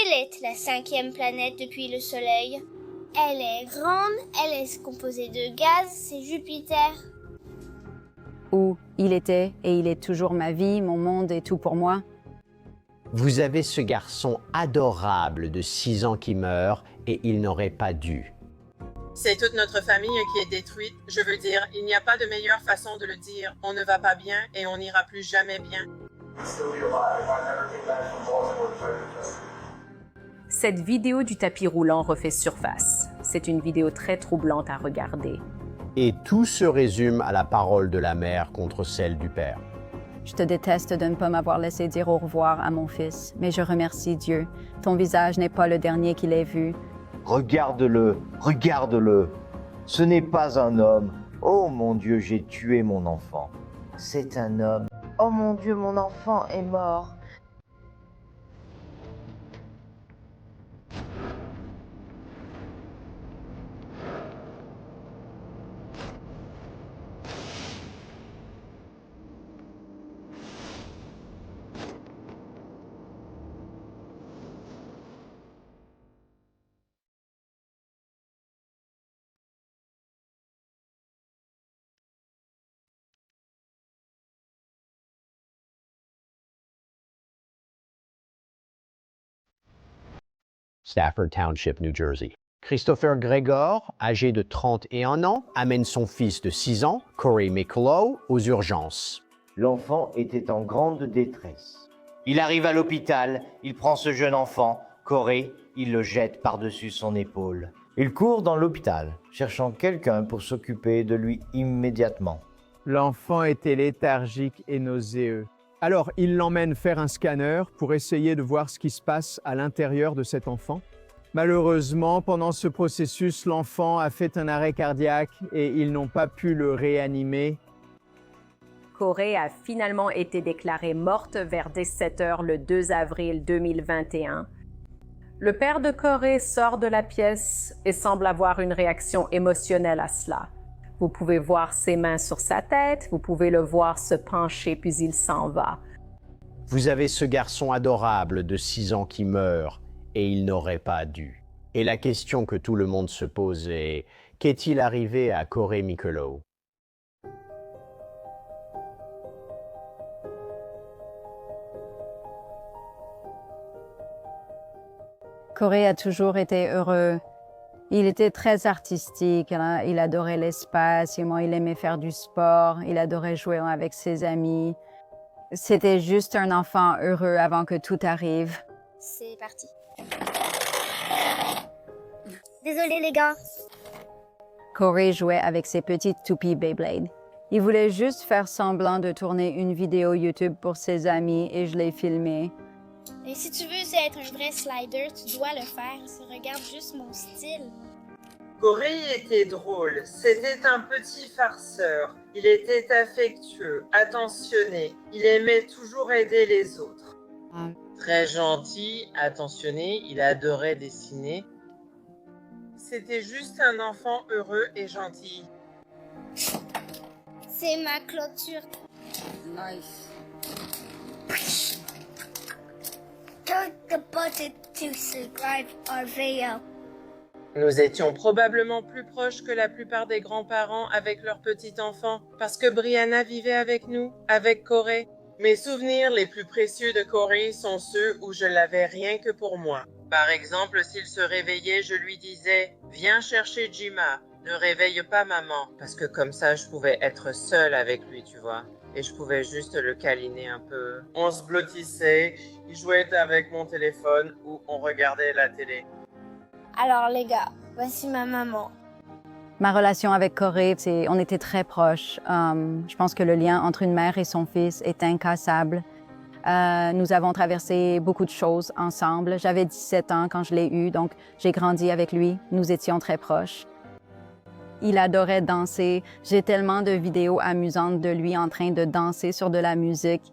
Quelle est la 5e planète depuis le Soleil? Elle est grande, elle est composée de gaz, c'est Jupiter. Où il était et il est toujours ma vie, mon monde et tout pour moi. Vous avez ce garçon adorable de 6 ans qui meurt et il n'aurait pas dû. C'est toute notre famille qui est détruite. Je veux dire, il n'y a pas de meilleure façon de le dire. On ne va pas bien et on n'ira plus jamais bien. Cette vidéo du tapis roulant refait surface. C'est une vidéo très troublante à regarder. Et tout se résume à la parole de la mère contre celle du père. Je te déteste de ne pas m'avoir laissé dire au revoir à mon fils, mais je remercie Dieu. Ton visage n'est pas le dernier qu'il ait vu. Regarde-le, regarde-le. Ce n'est pas un homme. Oh mon Dieu, j'ai tué mon enfant. C'est un homme. Oh mon Dieu, mon enfant est mort. Stafford Township, New Jersey. Christopher Gregor, âgé de 31 ans, amène son fils de 6 ans, Corey Mikulow, aux urgences. L'enfant était en grande détresse. Il arrive à l'hôpital, il prend ce jeune enfant, Corey, il le jette par-dessus son épaule. Il court dans l'hôpital, cherchant quelqu'un pour s'occuper de lui immédiatement. L'enfant était léthargique et nauséeux. Alors, il l'emmène faire un scanner pour essayer de voir ce qui se passe à l'intérieur de cet enfant. Malheureusement, pendant ce processus, l'enfant a fait un arrêt cardiaque et ils n'ont pas pu le réanimer. Corey a finalement été déclarée morte vers 17 h le 2 avril 2021. Le père de Corey sort de la pièce et semble avoir une réaction émotionnelle à cela. Vous pouvez voir ses mains sur sa tête, vous pouvez le voir se pencher puis il s'en va. Vous avez ce garçon adorable de 6 ans qui meurt et il n'aurait pas dû. Et la question que tout le monde se pose est, qu'est-il arrivé à Corey Mikulow? Corey a toujours été heureux. Il était très artistique, hein. Il adorait l'espace, il aimait faire du sport, il adorait jouer avec ses amis. C'était juste un enfant heureux avant que tout arrive. C'est parti. Désolé les gars. Corey jouait avec ses petites toupies Beyblade. Il voulait juste faire semblant de tourner une vidéo YouTube pour ses amis et je l'ai filmé. Et si tu veux être un vrai slider, tu dois le faire. Regarde juste mon style. Corey était drôle. C'était un petit farceur. Il était affectueux, attentionné. Il aimait toujours aider les autres. Très gentil, attentionné. Il adorait dessiner. C'était juste un enfant heureux et gentil. C'est ma clôture. Nice. Click the button to subscribe our video. Nous étions probablement plus proches que la plupart des grands-parents avec leurs petits-enfants, parce que Brianna vivait avec nous, avec Corey. Mes souvenirs les plus précieux de Corey sont ceux où je l'avais rien que pour moi. Par exemple, s'il se réveillait, je lui disais « Viens chercher Jima, ne réveille pas maman », parce que comme ça, je pouvais être seule avec lui, tu vois. Et je pouvais juste le câliner un peu. On se blottissait, il jouait avec mon téléphone ou on regardait la télé. Alors les gars, voici ma maman. Ma relation avec Corey, on était très proches. Je pense que le lien entre une mère et son fils est incassable. Nous avons traversé beaucoup de choses ensemble. J'avais 17 ans quand je l'ai eu, donc j'ai grandi avec lui. Nous étions très proches. Il adorait danser. J'ai tellement de vidéos amusantes de lui en train de danser sur de la musique.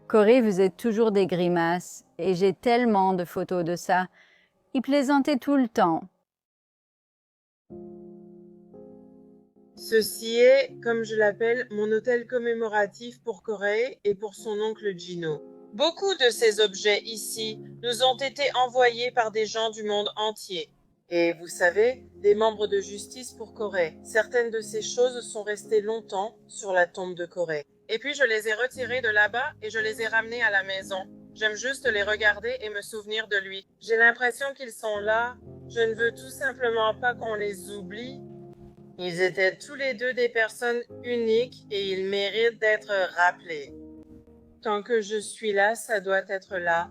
Corey faisait toujours des grimaces et j'ai tellement de photos de ça. Il plaisantait tout le temps. Ceci est, comme je l'appelle, mon hôtel commémoratif pour Corey et pour son oncle Gino. Beaucoup de ces objets ici nous ont été envoyés par des gens du monde entier. Et vous savez, des membres de justice pour Corée. Certaines de ces choses sont restées longtemps sur la tombe de Corée. Et puis je les ai retirées de là-bas et je les ai ramenées à la maison. J'aime juste les regarder et me souvenir de lui. J'ai l'impression qu'ils sont là. Je ne veux tout simplement pas qu'on les oublie. Ils étaient tous les deux des personnes uniques et ils méritent d'être rappelés. Tant que je suis là, ça doit être là.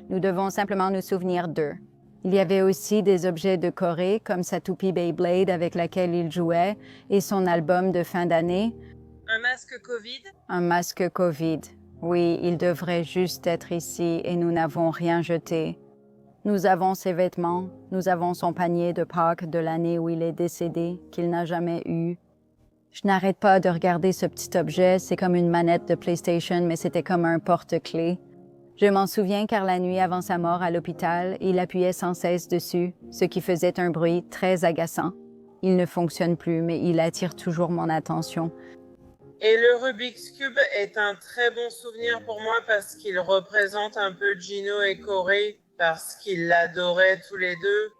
Nous devons simplement nous souvenir d'eux. Il y avait aussi des objets de Corée, comme sa toupie Beyblade avec laquelle il jouait et son album de fin d'année. Un masque Covid? Un masque Covid. Oui, il devrait juste être ici et nous n'avons rien jeté. Nous avons ses vêtements, nous avons son panier de Pâques de l'année où il est décédé, qu'il n'a jamais eu. Je n'arrête pas de regarder ce petit objet, c'est comme une manette de PlayStation, mais c'était comme un porte-clés. Je m'en souviens car la nuit avant sa mort à l'hôpital, il appuyait sans cesse dessus, ce qui faisait un bruit très agaçant. Il ne fonctionne plus, mais il attire toujours mon attention. Et le Rubik's Cube est un très bon souvenir pour moi parce qu'il représente un peu Gino et Corey, parce qu'ils l'adoraient tous les deux.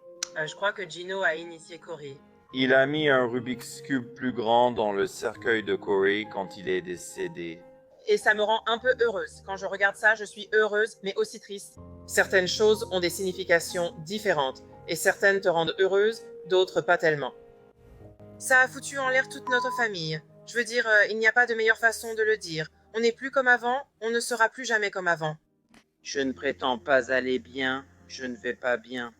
Je crois que Gino a initié Corey. Il a mis un Rubik's Cube plus grand dans le cercueil de Corey quand il est décédé. Et ça me rend un peu heureuse. Quand je regarde ça, je suis heureuse, mais aussi triste. Certaines choses ont des significations différentes, et certaines te rendent heureuse, d'autres pas tellement. Ça a foutu en l'air toute notre famille. Je veux dire, il n'y a pas de meilleure façon de le dire. On n'est plus comme avant, on ne sera plus jamais comme avant. Je ne prétends pas aller bien, je ne vais pas bien.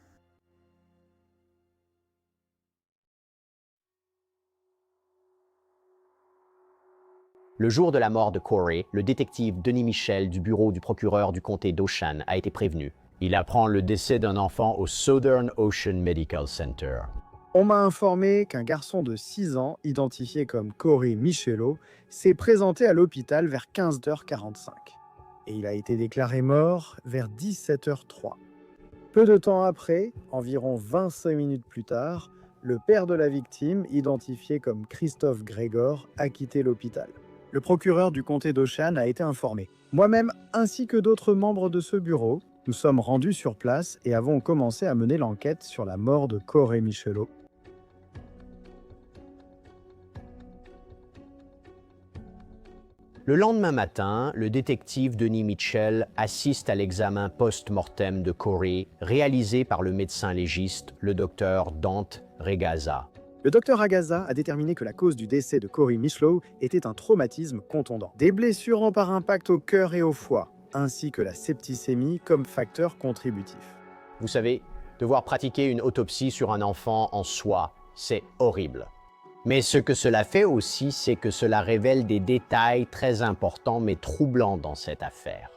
Le jour de la mort de Corey, le détective Denis Michel du bureau du procureur du comté d'Ocean a été prévenu. Il apprend le décès d'un enfant au Southern Ocean Medical Center. On m'a informé qu'un garçon de 6 ans, identifié comme Corey Michelot, s'est présenté à l'hôpital vers 15h45. Et il a été déclaré mort vers 17h03. Peu de temps après, environ 25 minutes plus tard, le père de la victime, identifié comme Christophe Grégor, a quitté l'hôpital. Le procureur du comté d'Ocean a été informé. Moi-même, ainsi que d'autres membres de ce bureau, nous sommes rendus sur place et avons commencé à mener l'enquête sur la mort de Corey Michelot. Le lendemain matin, le détective Denis Mitchell assiste à l'examen post-mortem de Corey, réalisé par le médecin légiste, le docteur Dante Regaza. Le docteur Regaza a déterminé que la cause du décès de Corey Michelot était un traumatisme contondant. Des blessures par impact au cœur et au foie, ainsi que la septicémie comme facteur contributif. Vous savez, devoir pratiquer une autopsie sur un enfant en soi, c'est horrible. Mais ce que cela fait aussi, c'est que cela révèle des détails très importants mais troublants dans cette affaire.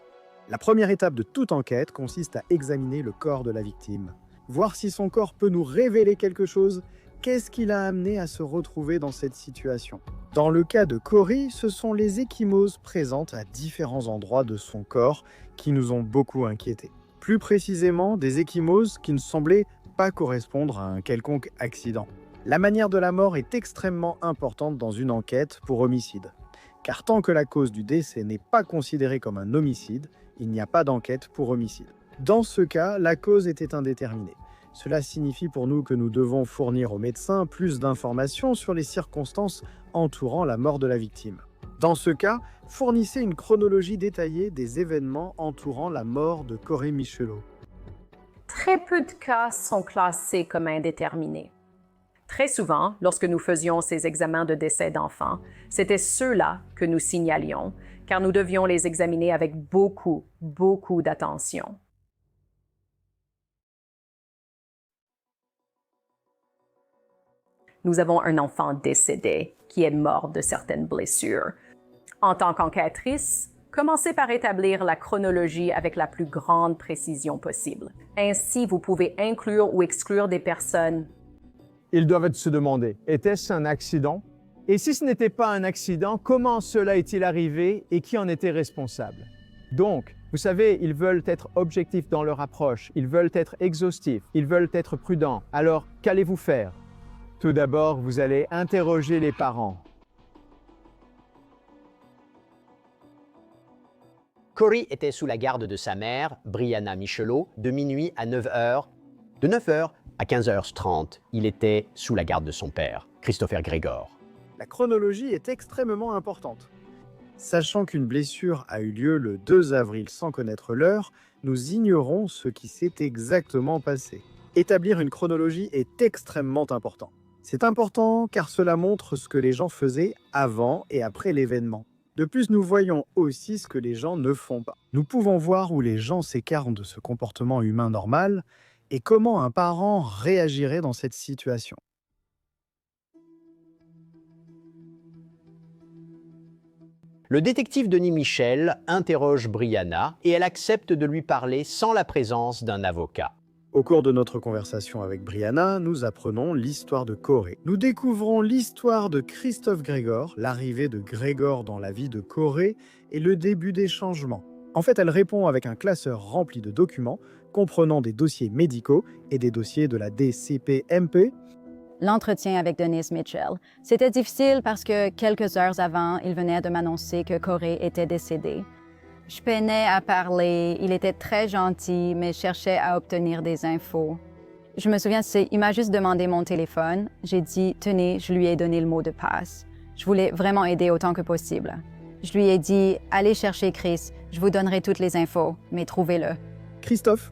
La première étape de toute enquête consiste à examiner le corps de la victime. Voir si son corps peut nous révéler quelque chose. Qu'est-ce qui l'a amené à se retrouver dans cette situation? Dans le cas de Corey, ce sont les ecchymoses présentes à différents endroits de son corps qui nous ont beaucoup inquiétés. Plus précisément, des ecchymoses qui ne semblaient pas correspondre à un quelconque accident. La manière de la mort est extrêmement importante dans une enquête pour homicide. Car tant que la cause du décès n'est pas considérée comme un homicide, il n'y a pas d'enquête pour homicide. Dans ce cas, la cause était indéterminée. Cela signifie pour nous que nous devons fournir au médecin plus d'informations sur les circonstances entourant la mort de la victime. Dans ce cas, fournissez une chronologie détaillée des événements entourant la mort de Corey Michelot. Très peu de cas sont classés comme indéterminés. Très souvent, lorsque nous faisions ces examens de décès d'enfants, c'était ceux-là que nous signalions, car nous devions les examiner avec beaucoup d'attention. Nous avons un enfant décédé qui est mort de certaines blessures. En tant qu'enquêtrice, commencez par établir la chronologie avec la plus grande précision possible. Ainsi, vous pouvez inclure ou exclure des personnes. Ils doivent se demander, était-ce un accident? Et si ce n'était pas un accident, comment cela est-il arrivé et qui en était responsable? Donc, vous savez, ils veulent être objectifs dans leur approche, ils veulent être exhaustifs, ils veulent être prudents. Alors, qu'allez-vous faire? Tout d'abord, vous allez interroger les parents. Corey était sous la garde de sa mère, Brianna Michelot, de minuit à 9h. De 9h à 15h30, il était sous la garde de son père, Christopher Gregor. La chronologie est extrêmement importante. Sachant qu'une blessure a eu lieu le 2 avril sans connaître l'heure, nous ignorons ce qui s'est exactement passé. Établir une chronologie est extrêmement important. C'est important car cela montre ce que les gens faisaient avant et après l'événement. De plus, nous voyons aussi ce que les gens ne font pas. Nous pouvons voir où les gens s'écartent de ce comportement humain normal et comment un parent réagirait dans cette situation. Le détective Denis Michel interroge Brianna et elle accepte de lui parler sans la présence d'un avocat. Au cours de notre conversation avec Brianna, nous apprenons l'histoire de Corey. Nous découvrons l'histoire de Christophe Gregor, l'arrivée de Gregor dans la vie de Corey et le début des changements. En fait, elle répond avec un classeur rempli de documents, comprenant des dossiers médicaux et des dossiers de la DCPMP. L'entretien avec Denis Mitchell. C'était difficile parce que quelques heures avant, il venait de m'annoncer que Corey était décédé. Je peinais à parler, il était très gentil, mais cherchait à obtenir des infos. Je me souviens, il m'a juste demandé mon téléphone. J'ai dit, tenez, je lui ai donné le mot de passe. Je voulais vraiment aider autant que possible. Je lui ai dit, allez chercher Chris, je vous donnerai toutes les infos, mais trouvez-le. Christophe.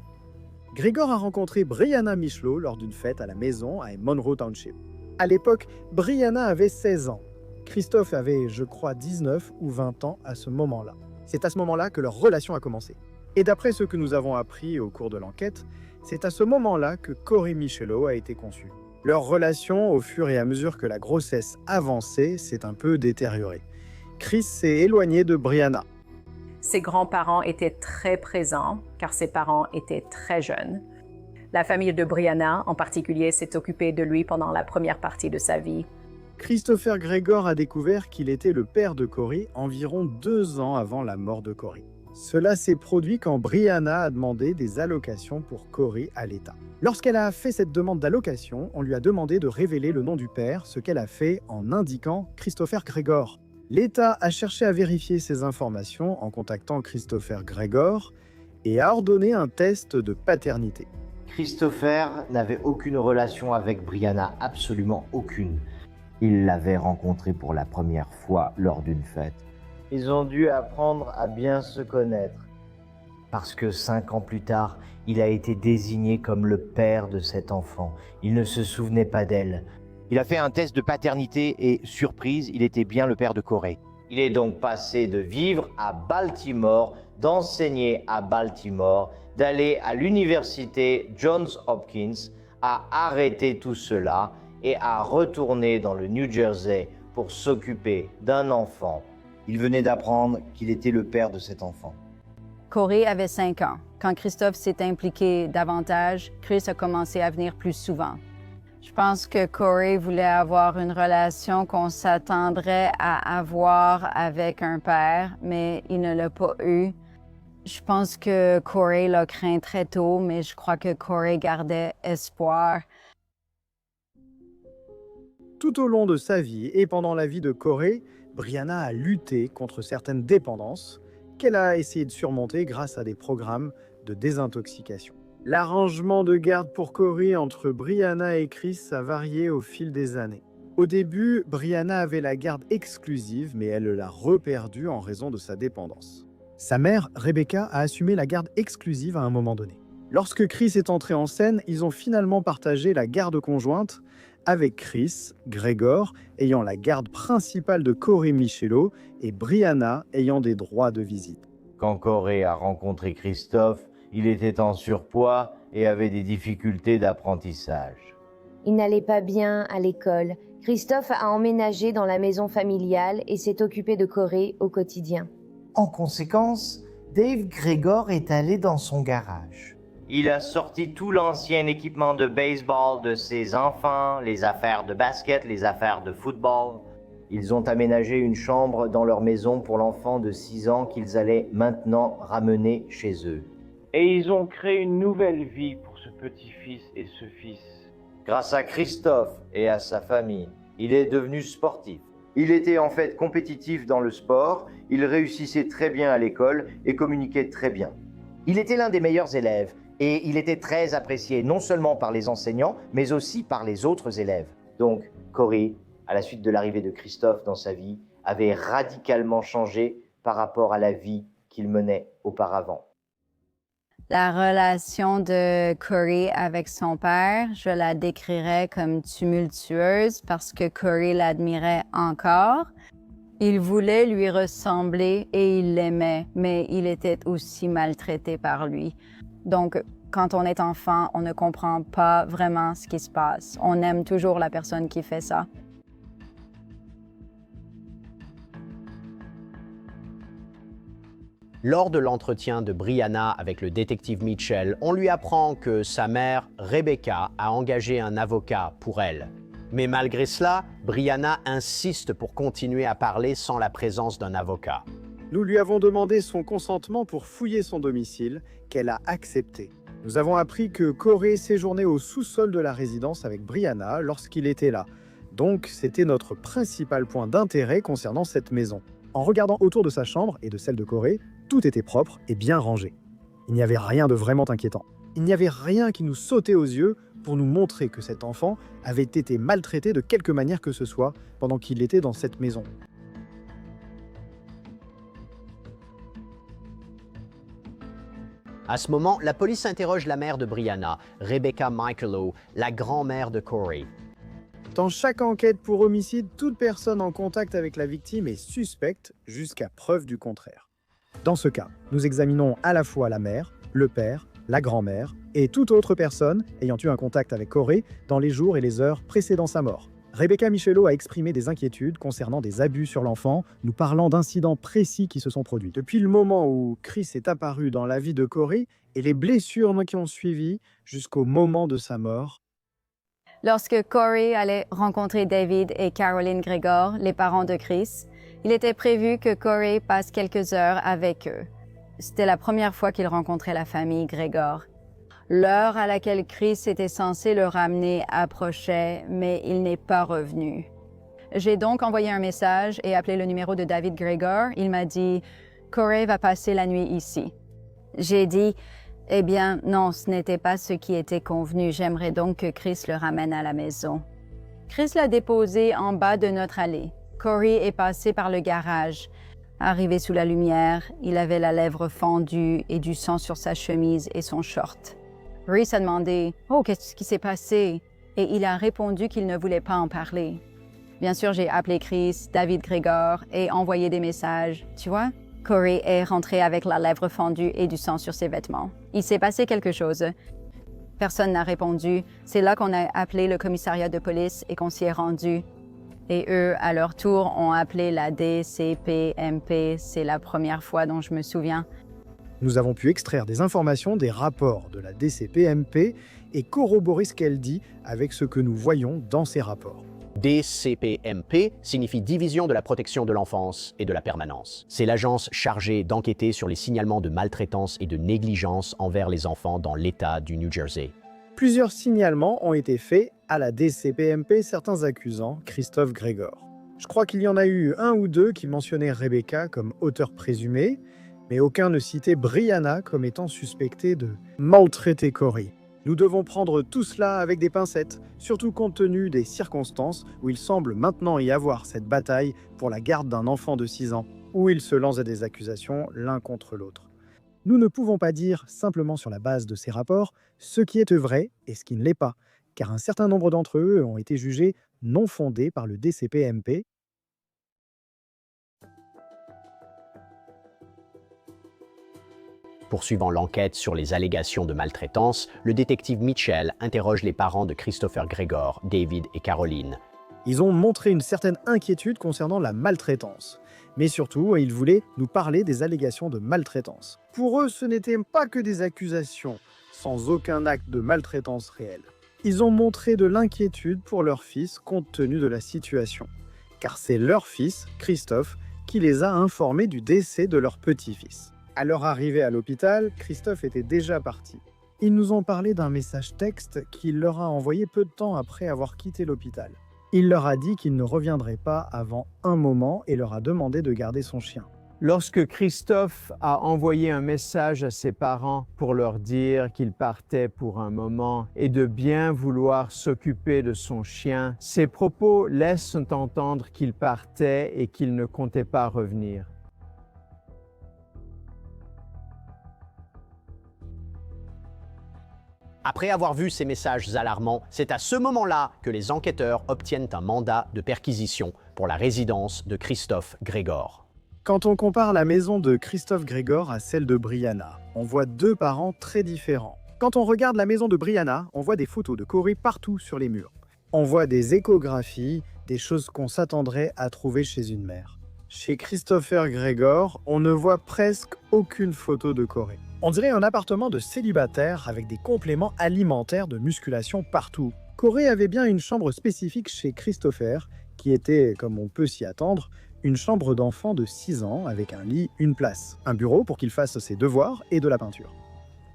Gregor a rencontré Brianna Michelot lors d'une fête à la maison à Monroe Township. À l'époque, Brianna avait 16 ans. Christophe avait, je crois, 19 ou 20 ans à ce moment-là. C'est à ce moment-là que leur relation a commencé. Et d'après ce que nous avons appris au cours de l'enquête, c'est à ce moment-là que Corey Michelot a été conçu. Leur relation, au fur et à mesure que la grossesse avançait, s'est un peu détériorée. Chris s'est éloigné de Brianna. Ses grands-parents étaient très présents, car ses parents étaient très jeunes. La famille de Brianna, en particulier, s'est occupée de lui pendant la première partie de sa vie. Christopher Gregor a découvert qu'il était le père de Corey environ 2 ans avant la mort de Corey. Cela s'est produit quand Brianna a demandé des allocations pour Corey à l'État. Lorsqu'elle a fait cette demande d'allocation, on lui a demandé de révéler le nom du père, ce qu'elle a fait en indiquant Christopher Gregor. L'État a cherché à vérifier ces informations en contactant Christopher Gregor et a ordonné un test de paternité. Christopher n'avait aucune relation avec Brianna, absolument aucune. Il l'avait rencontrée pour la première fois lors d'une fête. Ils ont dû apprendre à bien se connaître. Parce que 5 ans plus tard, il a été désigné comme le père de cet enfant. Il ne se souvenait pas d'elle. Il a fait un test de paternité et, surprise, il était bien le père de Corey. Il est donc passé de vivre à Baltimore, d'enseigner à Baltimore, d'aller à l'université Johns Hopkins, à arrêter tout cela et à retourner dans le New Jersey pour s'occuper d'un enfant. Il venait d'apprendre qu'il était le père de cet enfant. Corey avait 5 ans. Quand Christophe s'est impliqué davantage, Chris a commencé à venir plus souvent. Je pense que Corey voulait avoir une relation qu'on s'attendrait à avoir avec un père, mais il ne l'a pas eu. Je pense que Corey l'a craint très tôt, mais je crois que Corey gardait espoir. Tout au long de sa vie et pendant la vie de Corey, Brianna a lutté contre certaines dépendances qu'elle a essayé de surmonter grâce à des programmes de désintoxication. L'arrangement de garde pour Corey entre Brianna et Chris a varié au fil des années. Au début, Brianna avait la garde exclusive, mais elle l'a reperdue en raison de sa dépendance. Sa mère, Rebecca, a assumé la garde exclusive à un moment donné. Lorsque Chris est entré en scène, ils ont finalement partagé la garde conjointe avec Chris, Gregor, ayant la garde principale de Corey Michelot et Brianna ayant des droits de visite. Quand Corey a rencontré Christophe, il était en surpoids et avait des difficultés d'apprentissage. Il n'allait pas bien à l'école. Christophe a emménagé dans la maison familiale et s'est occupé de Corey au quotidien. En conséquence, Dave Gregor est allé dans son garage. Il a sorti tout l'ancien équipement de baseball de ses enfants, les affaires de basket, les affaires de football. Ils ont aménagé une chambre dans leur maison pour l'enfant de 6 ans qu'ils allaient maintenant ramener chez eux. Et ils ont créé une nouvelle vie pour ce petit-fils et ce fils. Grâce à Christophe et à sa famille, il est devenu sportif. Il était en fait compétitif dans le sport, il réussissait très bien à l'école et communiquait très bien. Il était l'un des meilleurs élèves et il était très apprécié non seulement par les enseignants, mais aussi par les autres élèves. Donc, Corey, à la suite de l'arrivée de Christophe dans sa vie, avait radicalement changé par rapport à la vie qu'il menait auparavant. La relation de Corey avec son père, je la décrirais comme tumultueuse parce que Corey l'admirait encore. Il voulait lui ressembler et il l'aimait, mais il était aussi maltraité par lui. Donc, quand on est enfant, on ne comprend pas vraiment ce qui se passe. On aime toujours la personne qui fait ça. Lors de l'entretien de Brianna avec le détective Mitchell, on lui apprend que sa mère, Rebecca, a engagé un avocat pour elle. Mais malgré cela, Brianna insiste pour continuer à parler sans la présence d'un avocat. Nous lui avons demandé son consentement pour fouiller son domicile, qu'elle a accepté. Nous avons appris que Corey séjournait au sous-sol de la résidence avec Brianna lorsqu'il était là. Donc, c'était notre principal point d'intérêt concernant cette maison. En regardant autour de sa chambre et de celle de Corey, tout était propre et bien rangé. Il n'y avait rien de vraiment inquiétant. Il n'y avait rien qui nous sautait aux yeux pour nous montrer que cet enfant avait été maltraité de quelque manière que ce soit pendant qu'il était dans cette maison. À ce moment, la police interroge la mère de Brianna, Rebecca Michaelo, la grand-mère de Corey. Dans chaque enquête pour homicide, toute personne en contact avec la victime est suspecte jusqu'à preuve du contraire. Dans ce cas, nous examinons à la fois la mère, le père, la grand-mère et toute autre personne ayant eu un contact avec Corey dans les jours et les heures précédant sa mort. Rebecca Michaelo a exprimé des inquiétudes concernant des abus sur l'enfant, nous parlant d'incidents précis qui se sont produits. Depuis le moment où Chris est apparu dans la vie de Corey et les blessures qui ont suivi jusqu'au moment de sa mort. Lorsque Corey allait rencontrer David et Caroline Gregor, les parents de Chris, il était prévu que Corey passe quelques heures avec eux. C'était la première fois qu'il rencontrait la famille Gregor. L'heure à laquelle Chris était censé le ramener approchait, mais il n'est pas revenu. J'ai donc envoyé un message et appelé le numéro de David Gregor. Il m'a dit « Corey va passer la nuit ici ». J'ai dit « Eh bien, non, ce n'était pas ce qui était convenu. J'aimerais donc que Chris le ramène à la maison. » Chris l'a déposé en bas de notre allée. Corey est passé par le garage. Arrivé sous la lumière, il avait la lèvre fendue et du sang sur sa chemise et son short. Reese a demandé « Oh, qu'est-ce qui s'est passé ?» et il a répondu qu'il ne voulait pas en parler. Bien sûr, j'ai appelé Chris, David Gregor et envoyé des messages. Tu vois, Corey est rentré avec la lèvre fendue et du sang sur ses vêtements. Il s'est passé quelque chose. Personne n'a répondu. C'est là qu'on a appelé le commissariat de police et qu'on s'y est rendu. Et eux, à leur tour, ont appelé la DCPMP. C'est la première fois dont je me souviens. Nous avons pu extraire des informations des rapports de la DCPMP et corroborer ce qu'elle dit avec ce que nous voyons dans ces rapports. DCPMP signifie Division de la protection de l'enfance et de la permanence. C'est l'agence chargée d'enquêter sur les signalements de maltraitance et de négligence envers les enfants dans l'État du New Jersey. Plusieurs signalements ont été faits à la DCPMP, certains accusant Christophe Gregor. Je crois qu'il y en a eu un ou deux qui mentionnaient Rebecca comme auteur présumé, mais aucun ne citait Brianna comme étant suspectée de maltraiter Corey. Nous devons prendre tout cela avec des pincettes, surtout compte tenu des circonstances où il semble maintenant y avoir cette bataille pour la garde d'un enfant de 6 ans, où ils se lancent des accusations l'un contre l'autre. Nous ne pouvons pas dire, simplement sur la base de ces rapports, ce qui est vrai et ce qui ne l'est pas, car un certain nombre d'entre eux ont été jugés non fondés par le DCPMP. Poursuivant l'enquête sur les allégations de maltraitance, le détective Mitchell interroge les parents de Christopher Gregor, David et Caroline. Ils ont montré une certaine inquiétude concernant la maltraitance. Mais surtout, ils voulaient nous parler des allégations de maltraitance. Pour eux, ce n'étaient pas que des accusations, sans aucun acte de maltraitance réel. Ils ont montré de l'inquiétude pour leur fils compte tenu de la situation. Car c'est leur fils, Christophe, qui les a informés du décès de leur petit-fils. À leur arrivée à l'hôpital, Christophe était déjà parti. Ils nous ont parlé d'un message texte qu'il leur a envoyé peu de temps après avoir quitté l'hôpital. Il leur a dit qu'il ne reviendrait pas avant un moment et leur a demandé de garder son chien. Lorsque Christophe a envoyé un message à ses parents pour leur dire qu'il partait pour un moment et de bien vouloir s'occuper de son chien, ses propos laissent entendre qu'il partait et qu'il ne comptait pas revenir. Après avoir vu ces messages alarmants, c'est à ce moment-là que les enquêteurs obtiennent un mandat de perquisition pour la résidence de Christophe Grégor. Quand on compare la maison de Christophe Grégor à celle de Brianna, on voit deux parents très différents. Quand on regarde la maison de Brianna, on voit des photos de Corey partout sur les murs. On voit des échographies, des choses qu'on s'attendrait à trouver chez une mère. Chez Christopher Grégor, on ne voit presque aucune photo de Corey. On dirait un appartement de célibataire avec des compléments alimentaires de musculation partout. Corey avait bien une chambre spécifique chez Christopher, qui était, comme on peut s'y attendre, une chambre d'enfant de 6 ans avec un lit, une place, un bureau pour qu'il fasse ses devoirs et de la peinture.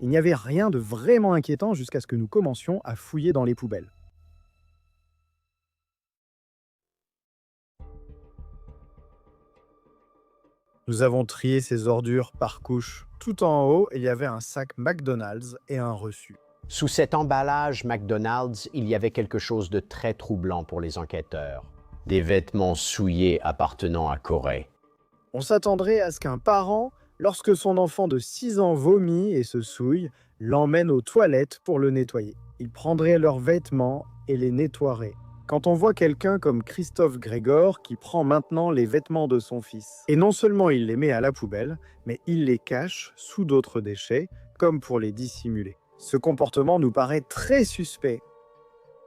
Il n'y avait rien de vraiment inquiétant jusqu'à ce que nous commencions à fouiller dans les poubelles. Nous avons trié ces ordures par couche. Tout en haut, il y avait un sac McDonald's et un reçu. Sous cet emballage McDonald's, il y avait quelque chose de très troublant pour les enquêteurs. Des vêtements souillés appartenant à Corey. On s'attendrait à ce qu'un parent, lorsque son enfant de 6 ans vomit et se souille, l'emmène aux toilettes pour le nettoyer. Il prendrait leurs vêtements et les nettoierait. Quand on voit quelqu'un comme Christophe Grégor qui prend maintenant les vêtements de son fils, et non seulement il les met à la poubelle, mais il les cache sous d'autres déchets, comme pour les dissimuler. Ce comportement nous paraît très suspect.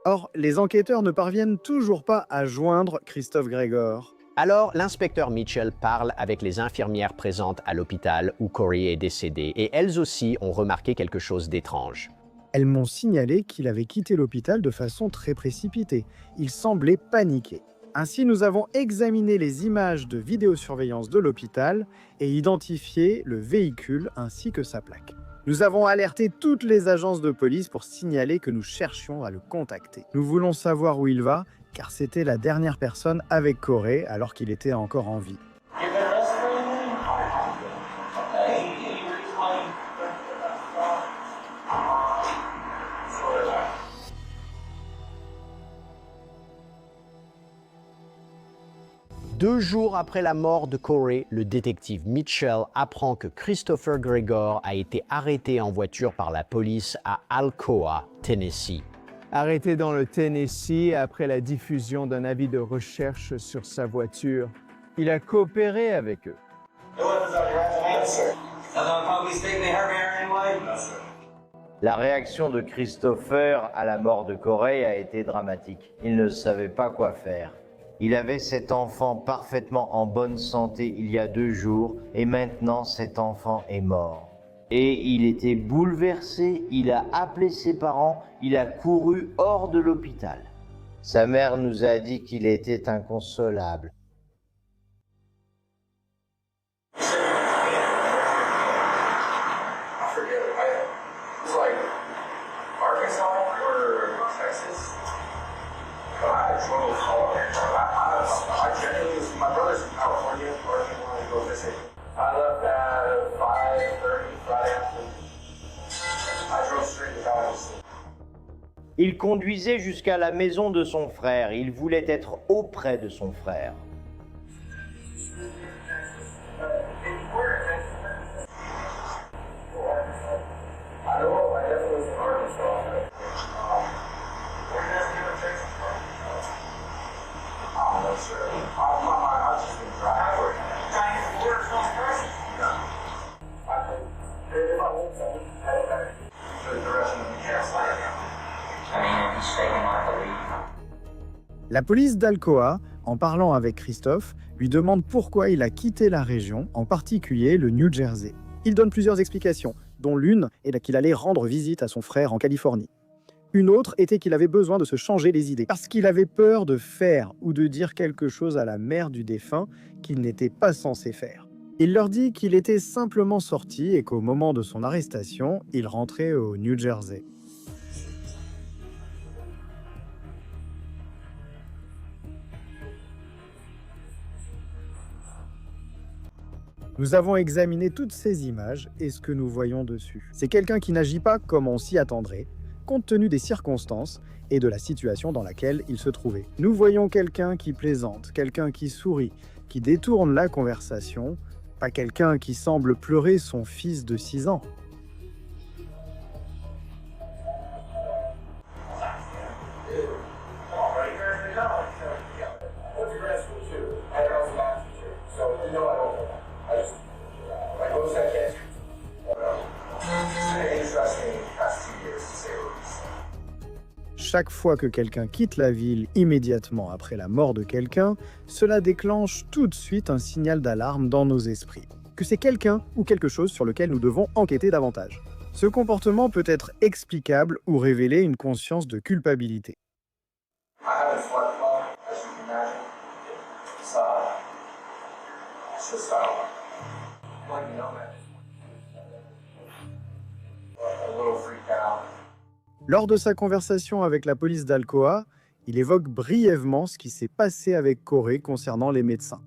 Or, les enquêteurs ne parviennent toujours pas à joindre Christophe Grégor. Alors, l'inspecteur Mitchell parle avec les infirmières présentes à l'hôpital où Corey est décédé, et elles aussi ont remarqué quelque chose d'étrange. Elles m'ont signalé qu'il avait quitté l'hôpital de façon très précipitée. Il semblait paniqué. Ainsi, nous avons examiné les images de vidéosurveillance de l'hôpital et identifié le véhicule ainsi que sa plaque. Nous avons alerté toutes les agences de police pour signaler que nous cherchions à le contacter. Nous voulons savoir où il va, car c'était la dernière personne avec Corey alors qu'il était encore en vie. Deux jours après la mort de Corey, le détective Mitchell apprend que Christopher Grégor a été arrêté en voiture par la police à Alcoa, Tennessee. Arrêté dans le Tennessee après la diffusion d'un avis de recherche sur sa voiture, il a coopéré avec eux. La réaction de Christopher à la mort de Corey a été dramatique. Il ne savait pas quoi faire. Il avait cet enfant parfaitement en bonne santé il y a 2 jours et maintenant cet enfant est mort. Et il était bouleversé, il a appelé ses parents, il a couru hors de l'hôpital. Sa mère nous a dit qu'il était inconsolable. Il conduisait jusqu'à la maison de son frère. Il voulait être auprès de son frère. La police d'Alcoa, en parlant avec Christophe, lui demande pourquoi il a quitté la région, en particulier le New Jersey. Il donne plusieurs explications, dont l'une est qu'il allait rendre visite à son frère en Californie. Une autre était qu'il avait besoin de se changer les idées, parce qu'il avait peur de faire ou de dire quelque chose à la mère du défunt qu'il n'était pas censé faire. Il leur dit qu'il était simplement sorti et qu'au moment de son arrestation, il rentrait au New Jersey. Nous avons examiné toutes ces images et ce que nous voyons dessus. C'est quelqu'un qui n'agit pas comme on s'y attendrait, compte tenu des circonstances et de la situation dans laquelle il se trouvait. Nous voyons quelqu'un qui plaisante, quelqu'un qui sourit, qui détourne la conversation, pas quelqu'un qui semble pleurer son fils de 6 ans. Chaque fois que quelqu'un quitte la ville immédiatement après la mort de quelqu'un, cela déclenche tout de suite un signal d'alarme dans nos esprits. Que c'est quelqu'un ou quelque chose sur lequel nous devons enquêter davantage. Ce comportement peut être explicable ou révéler une conscience de culpabilité. Lors de sa conversation avec la police d'Alcoa, il évoque brièvement ce qui s'est passé avec Corey concernant les médecins.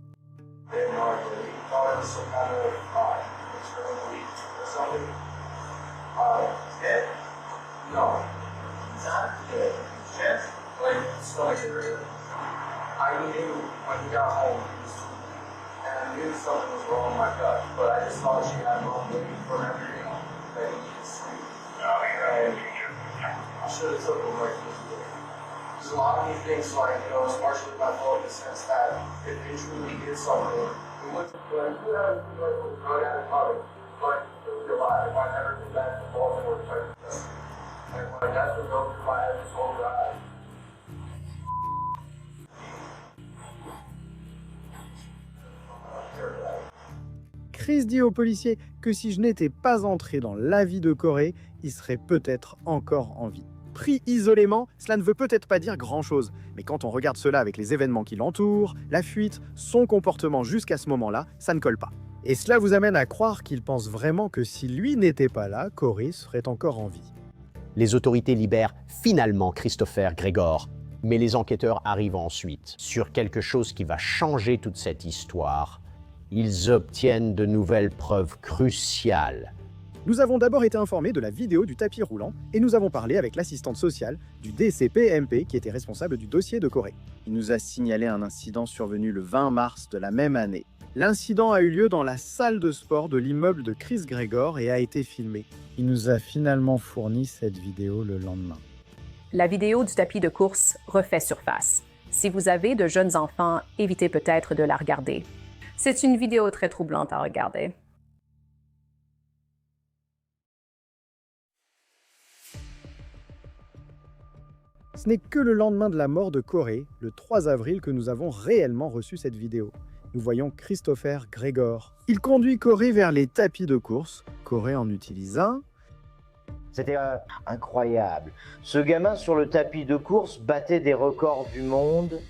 I should have took him right from the beginning. There's a lot of me things like, it's partially my fault in the sense that if they truly did something, we wouldn't, like, you have to be like, go down and hug, but it would be alive. If I never did that, the Baltimore would fight with us. And when that's what goes through my head this whole ride. Chris dit au policier que si je n'étais pas entré dans la vie de Corey, il serait peut-être encore en vie. Pris isolément, cela ne veut peut-être pas dire grand-chose, mais quand on regarde cela avec les événements qui l'entourent, la fuite, son comportement jusqu'à ce moment-là, ça ne colle pas. Et cela vous amène à croire qu'il pense vraiment que si lui n'était pas là, Corey serait encore en vie. Les autorités libèrent finalement Christopher Gregor, mais les enquêteurs arrivent ensuite sur quelque chose qui va changer toute cette histoire. Ils obtiennent de nouvelles preuves cruciales. Nous avons d'abord été informés de la vidéo du tapis roulant et nous avons parlé avec l'assistante sociale du DCPMP qui était responsable du dossier de Corey. Il nous a signalé un incident survenu le 20 mars de la même année. L'incident a eu lieu dans la salle de sport de l'immeuble de Chris Gregor et a été filmé. Il nous a finalement fourni cette vidéo le lendemain. La vidéo du tapis de course refait surface. Si vous avez de jeunes enfants, évitez peut-être de la regarder. C'est une vidéo très troublante à regarder. Ce n'est que le lendemain de la mort de Corey, le 3 avril, que nous avons réellement reçu cette vidéo. Nous voyons Christopher Gregor. Il conduit Corey vers les tapis de course. Corey en utilise un. C'était incroyable. Ce gamin sur le tapis de course battait des records du monde.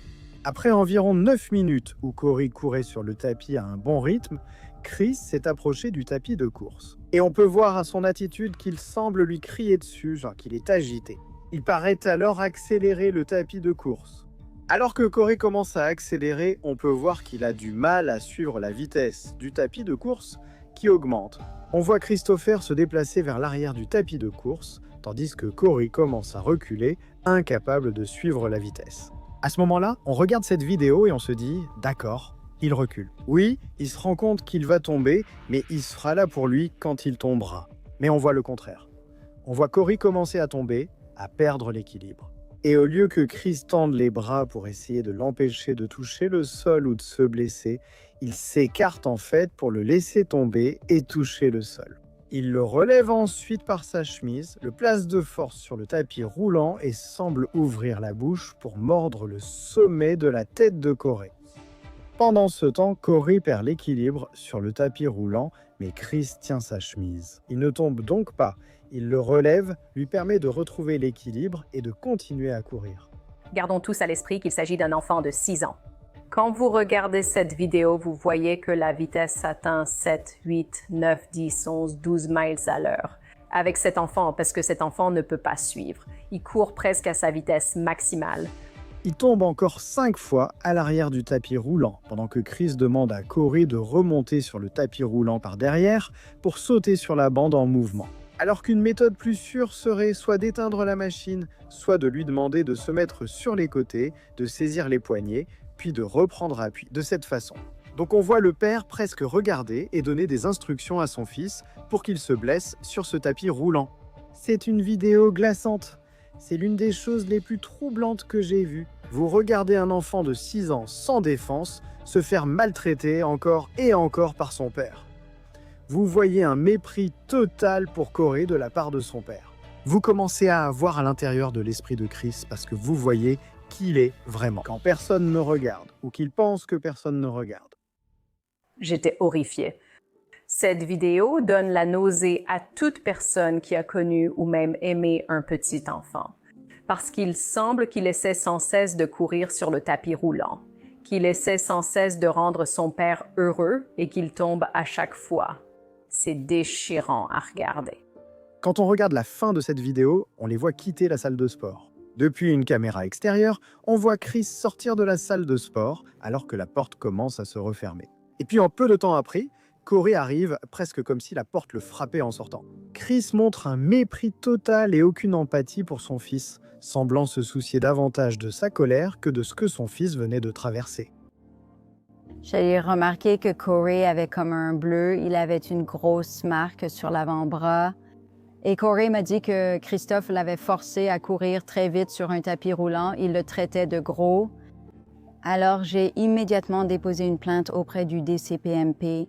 Après environ 9 minutes où Corey courait sur le tapis à un bon rythme, Chris s'est approché du tapis de course. Et on peut voir à son attitude qu'il semble lui crier dessus, genre qu'il est agité. Il paraît alors accélérer le tapis de course. Alors que Corey commence à accélérer, on peut voir qu'il a du mal à suivre la vitesse du tapis de course qui augmente. On voit Christopher se déplacer vers l'arrière du tapis de course, tandis que Corey commence à reculer, incapable de suivre la vitesse. À ce moment-là, on regarde cette vidéo et on se dit « D'accord, il recule ». Oui, il se rend compte qu'il va tomber, mais il sera là pour lui quand il tombera. Mais on voit le contraire. On voit Corey commencer à tomber, à perdre l'équilibre. Et au lieu que Chris tende les bras pour essayer de l'empêcher de toucher le sol ou de se blesser, il s'écarte en fait pour le laisser tomber et toucher le sol. Il le relève ensuite par sa chemise, le place de force sur le tapis roulant et semble ouvrir la bouche pour mordre le sommet de la tête de Corey. Pendant ce temps, Corey perd l'équilibre sur le tapis roulant, mais Chris tient sa chemise. Il ne tombe donc pas. Il le relève, lui permet de retrouver l'équilibre et de continuer à courir. Gardons tous à l'esprit qu'il s'agit d'un enfant de 6 ans. Quand vous regardez cette vidéo, vous voyez que la vitesse atteint 7, 8, 9, 10, 11, 12 miles à l'heure. Avec cet enfant, parce que cet enfant ne peut pas suivre. Il court presque à sa vitesse maximale. Il tombe encore 5 fois à l'arrière du tapis roulant, pendant que Chris demande à Corey de remonter sur le tapis roulant par derrière pour sauter sur la bande en mouvement. Alors qu'une méthode plus sûre serait soit d'éteindre la machine, soit de lui demander de se mettre sur les côtés, de saisir les poignets, puis de reprendre appui de cette façon. Donc on voit le père presque regarder et donner des instructions à son fils pour qu'il se blesse sur ce tapis roulant. C'est une vidéo glaçante. C'est l'une des choses les plus troublantes que j'ai vues. Vous regardez un enfant de 6 ans sans défense se faire maltraiter encore et encore par son père. Vous voyez un mépris total pour Corey de la part de son père. Vous commencez à voir à l'intérieur de l'esprit de Chris parce que vous voyez qui il est vraiment quand personne ne regarde ou qu'il pense que personne ne regarde. J'étais horrifiée. Cette vidéo donne la nausée à toute personne qui a connu ou même aimé un petit enfant, parce qu'il semble qu'il essaie sans cesse de courir sur le tapis roulant, qu'il essaie sans cesse de rendre son père heureux et qu'il tombe à chaque fois. C'est déchirant à regarder. Quand on regarde la fin de cette vidéo, on les voit quitter la salle de sport. Depuis une caméra extérieure, on voit Chris sortir de la salle de sport alors que la porte commence à se refermer. Et puis en peu de temps après, Corey arrive presque comme si la porte le frappait en sortant. Chris montre un mépris total et aucune empathie pour son fils, semblant se soucier davantage de sa colère que de ce que son fils venait de traverser. J'ai remarqué que Corey avait comme un bleu, il avait une grosse marque sur l'avant-bras. Et Corey m'a dit que Christophe l'avait forcé à courir très vite sur un tapis roulant. Il le traitait de gros. Alors j'ai immédiatement déposé une plainte auprès du DCPMP.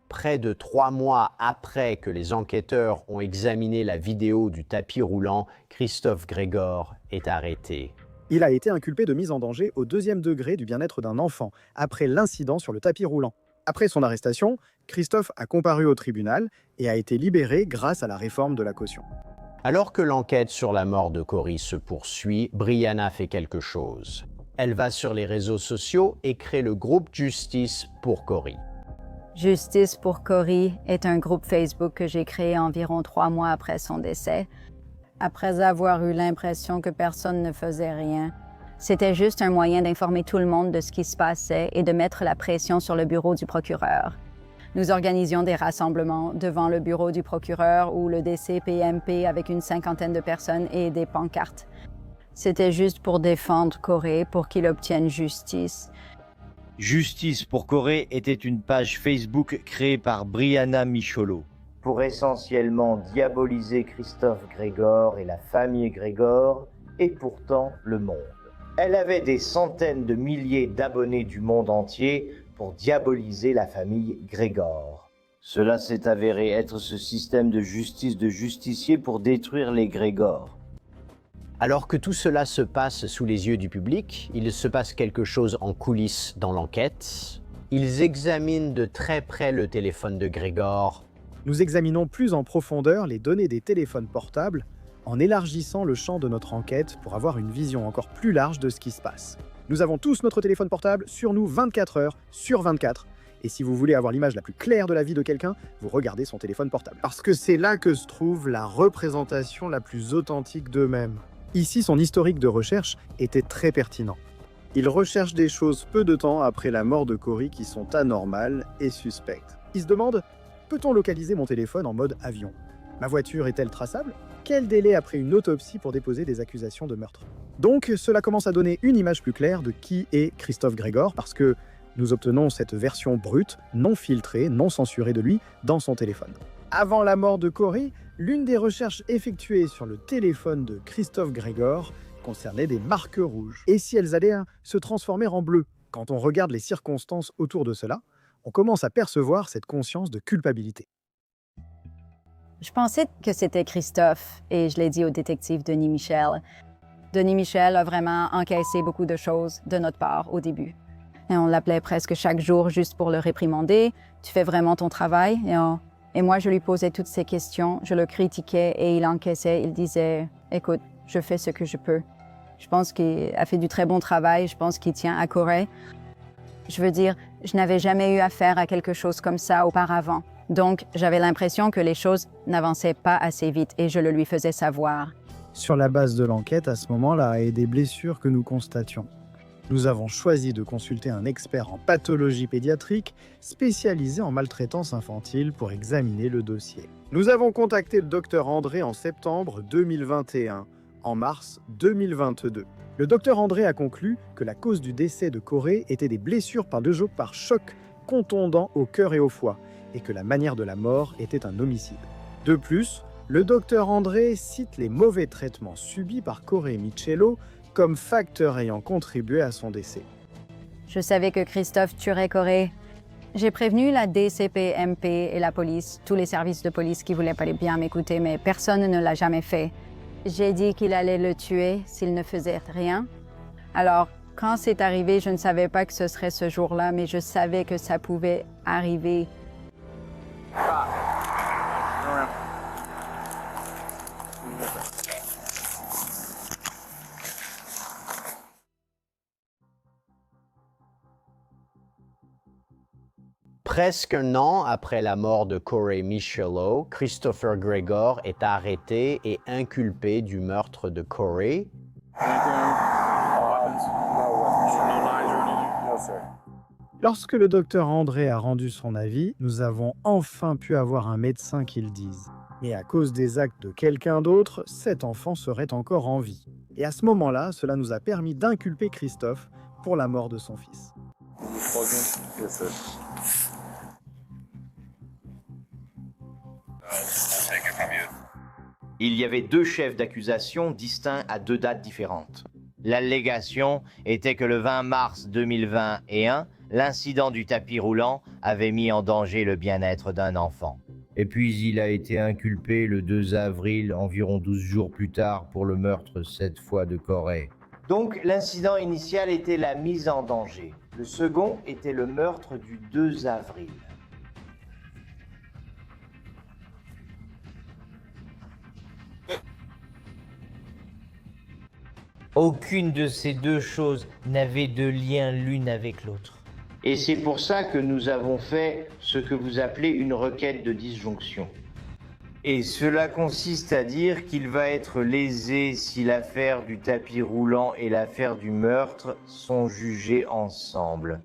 Près de 3 mois après que les enquêteurs ont examiné la vidéo du tapis roulant, Christophe Gregor est arrêté. Il a été inculpé de mise en danger au 2e degré du bien-être d'un enfant, après l'incident sur le tapis roulant. Après son arrestation, Christophe a comparu au tribunal et a été libéré grâce à la réforme de la caution. Alors que l'enquête sur la mort de Corey se poursuit, Brianna fait quelque chose. Elle va sur les réseaux sociaux et crée le groupe Justice pour Corey. Justice pour Corey est un groupe Facebook que j'ai créé environ 3 mois après son décès. Après avoir eu l'impression que personne ne faisait rien, c'était juste un moyen d'informer tout le monde de ce qui se passait et de mettre la pression sur le bureau du procureur. Nous organisions des rassemblements devant le bureau du procureur ou le DCPMP avec une 50aine de personnes et des pancartes. C'était juste pour défendre Corey, pour qu'il obtienne justice. Justice pour Corey était une page Facebook créée par Brianna Micholo pour essentiellement diaboliser Christophe Gregor et la famille Gregor et pourtant le monde. Elle avait des centaines de milliers d'abonnés du monde entier pour diaboliser la famille Gregor. Cela s'est avéré être ce système de justice de justiciers pour détruire les Gregor. Alors que tout cela se passe sous les yeux du public, il se passe quelque chose en coulisses dans l'enquête. Ils examinent de très près le téléphone de Gregor. Nous examinons plus en profondeur les données des téléphones portables en élargissant le champ de notre enquête pour avoir une vision encore plus large de ce qui se passe. Nous avons tous notre téléphone portable sur nous 24 heures sur 24. Et si vous voulez avoir l'image la plus claire de la vie de quelqu'un, vous regardez son téléphone portable. Parce que c'est là que se trouve la représentation la plus authentique d'eux-mêmes. Ici, son historique de recherche était très pertinent. Il recherche des choses peu de temps après la mort de Corey qui sont anormales et suspectes. Il se demande, peut-on localiser mon téléphone en mode avion? Ma voiture est-elle traçable? Quel délai après une autopsie pour déposer des accusations de meurtre? Donc, cela commence à donner une image plus claire de qui est Christophe Gregor, parce que nous obtenons cette version brute, non filtrée, non censurée de lui, dans son téléphone. Avant la mort de Corey, l'une des recherches effectuées sur le téléphone de Christophe Gregor concernait des marques rouges. Et si elles allaient se transformer en bleu? Quand on regarde les circonstances autour de cela, on commence à percevoir cette conscience de culpabilité. Je pensais que c'était Christophe et je l'ai dit au détective Denis Michel. Denis Michel a vraiment encaissé beaucoup de choses de notre part au début. Et on l'appelait presque chaque jour juste pour le réprimander. Tu fais vraiment ton travail? Et moi, je lui posais toutes ces questions, je le critiquais et il encaissait. Il disait, écoute, je fais ce que je peux. Je pense qu'il a fait du très bon travail, je pense qu'il tient à Corey. Je veux dire, je n'avais jamais eu affaire à quelque chose comme ça auparavant. Donc, j'avais l'impression que les choses n'avançaient pas assez vite et je le lui faisais savoir. Sur la base de l'enquête à ce moment-là et des blessures que nous constations, nous avons choisi de consulter un expert en pathologie pédiatrique spécialisé en maltraitance infantile pour examiner le dossier. Nous avons contacté le docteur André en septembre 2021, en mars 2022. Le docteur André a conclu que la cause du décès de Corey était des blessures par choc contondant au cœur et au foie, et que la manière de la mort était un homicide. De plus, le docteur André cite les mauvais traitements subis par Corey Michello comme facteur ayant contribué à son décès. Je savais que Christophe tuerait Corey. J'ai prévenu la DCPMP et la police, tous les services de police qui voulaient pas bien m'écouter, mais personne ne l'a jamais fait. J'ai dit qu'il allait le tuer s'il ne faisait rien. Alors, quand c'est arrivé, je ne savais pas que ce serait ce jour-là, mais je savais que ça pouvait arriver. Presque un an après la mort de Corey Michello, Christopher Gregor est arrêté et inculpé du meurtre de Corey. Lorsque le docteur André a rendu son avis, nous avons enfin pu avoir un médecin qui le dise. Mais à cause des actes de quelqu'un d'autre, cet enfant serait encore en vie. Et à ce moment-là, cela nous a permis d'inculper Christophe pour la mort de son fils. Il y avait 2 chefs d'accusation distincts à 2 dates différentes. L'allégation était que le 20 mars 2021, l'incident du tapis roulant avait mis en danger le bien-être d'un enfant. Et puis il a été inculpé le 2 avril, environ 12 jours plus tard, pour le meurtre cette fois de Corey. Donc l'incident initial était la mise en danger. Le second était le meurtre du 2 avril. Aucune de ces 2 choses n'avait de lien l'une avec l'autre. Et c'est pour ça que nous avons fait ce que vous appelez une requête de disjonction. Et cela consiste à dire qu'il va être lésé si l'affaire du tapis roulant et l'affaire du meurtre sont jugées ensemble.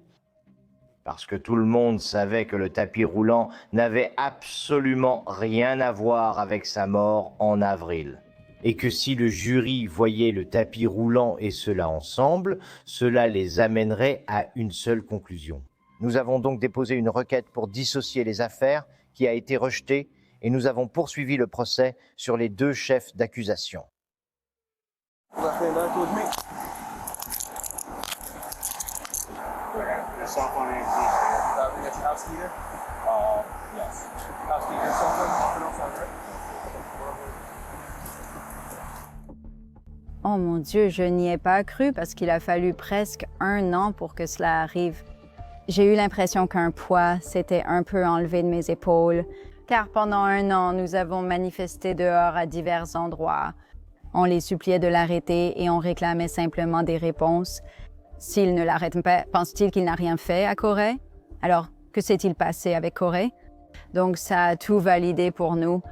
Parce que tout le monde savait que le tapis roulant n'avait absolument rien à voir avec sa mort en avril. Et que si le jury voyait le tapis roulant et cela ensemble, cela les amènerait à une seule conclusion. Nous avons donc déposé une requête pour dissocier les affaires qui a été rejetée et nous avons poursuivi le procès sur les 2 chefs d'accusation. Oh mon Dieu, je n'y ai pas cru parce qu'il a fallu presque 1 an pour que cela arrive. J'ai eu l'impression qu'un poids s'était un peu enlevé de mes épaules, car pendant 1 an, nous avons manifesté dehors à divers endroits. On les suppliait de l'arrêter et on réclamait simplement des réponses. S'il ne l'arrête pas, pense-t-il qu'il n'a rien fait à Corey? Alors, que s'est-il passé avec Corey? Donc ça a tout validé pour nous.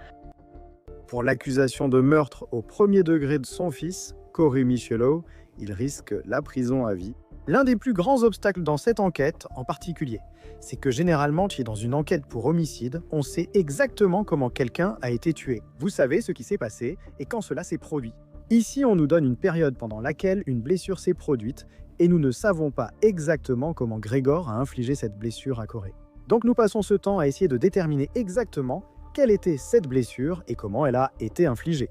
Pour l'accusation de meurtre au 1er degré de son fils, Corey Michello, il risque la prison à vie. L'un des plus grands obstacles dans cette enquête, en particulier, c'est que généralement, qui est dans une enquête pour homicide, on sait exactement comment quelqu'un a été tué. Vous savez ce qui s'est passé et quand cela s'est produit. Ici, on nous donne une période pendant laquelle une blessure s'est produite et nous ne savons pas exactement comment Gregor a infligé cette blessure à Corey. Donc nous passons ce temps à essayer de déterminer exactement quelle était cette blessure et comment elle a été infligée,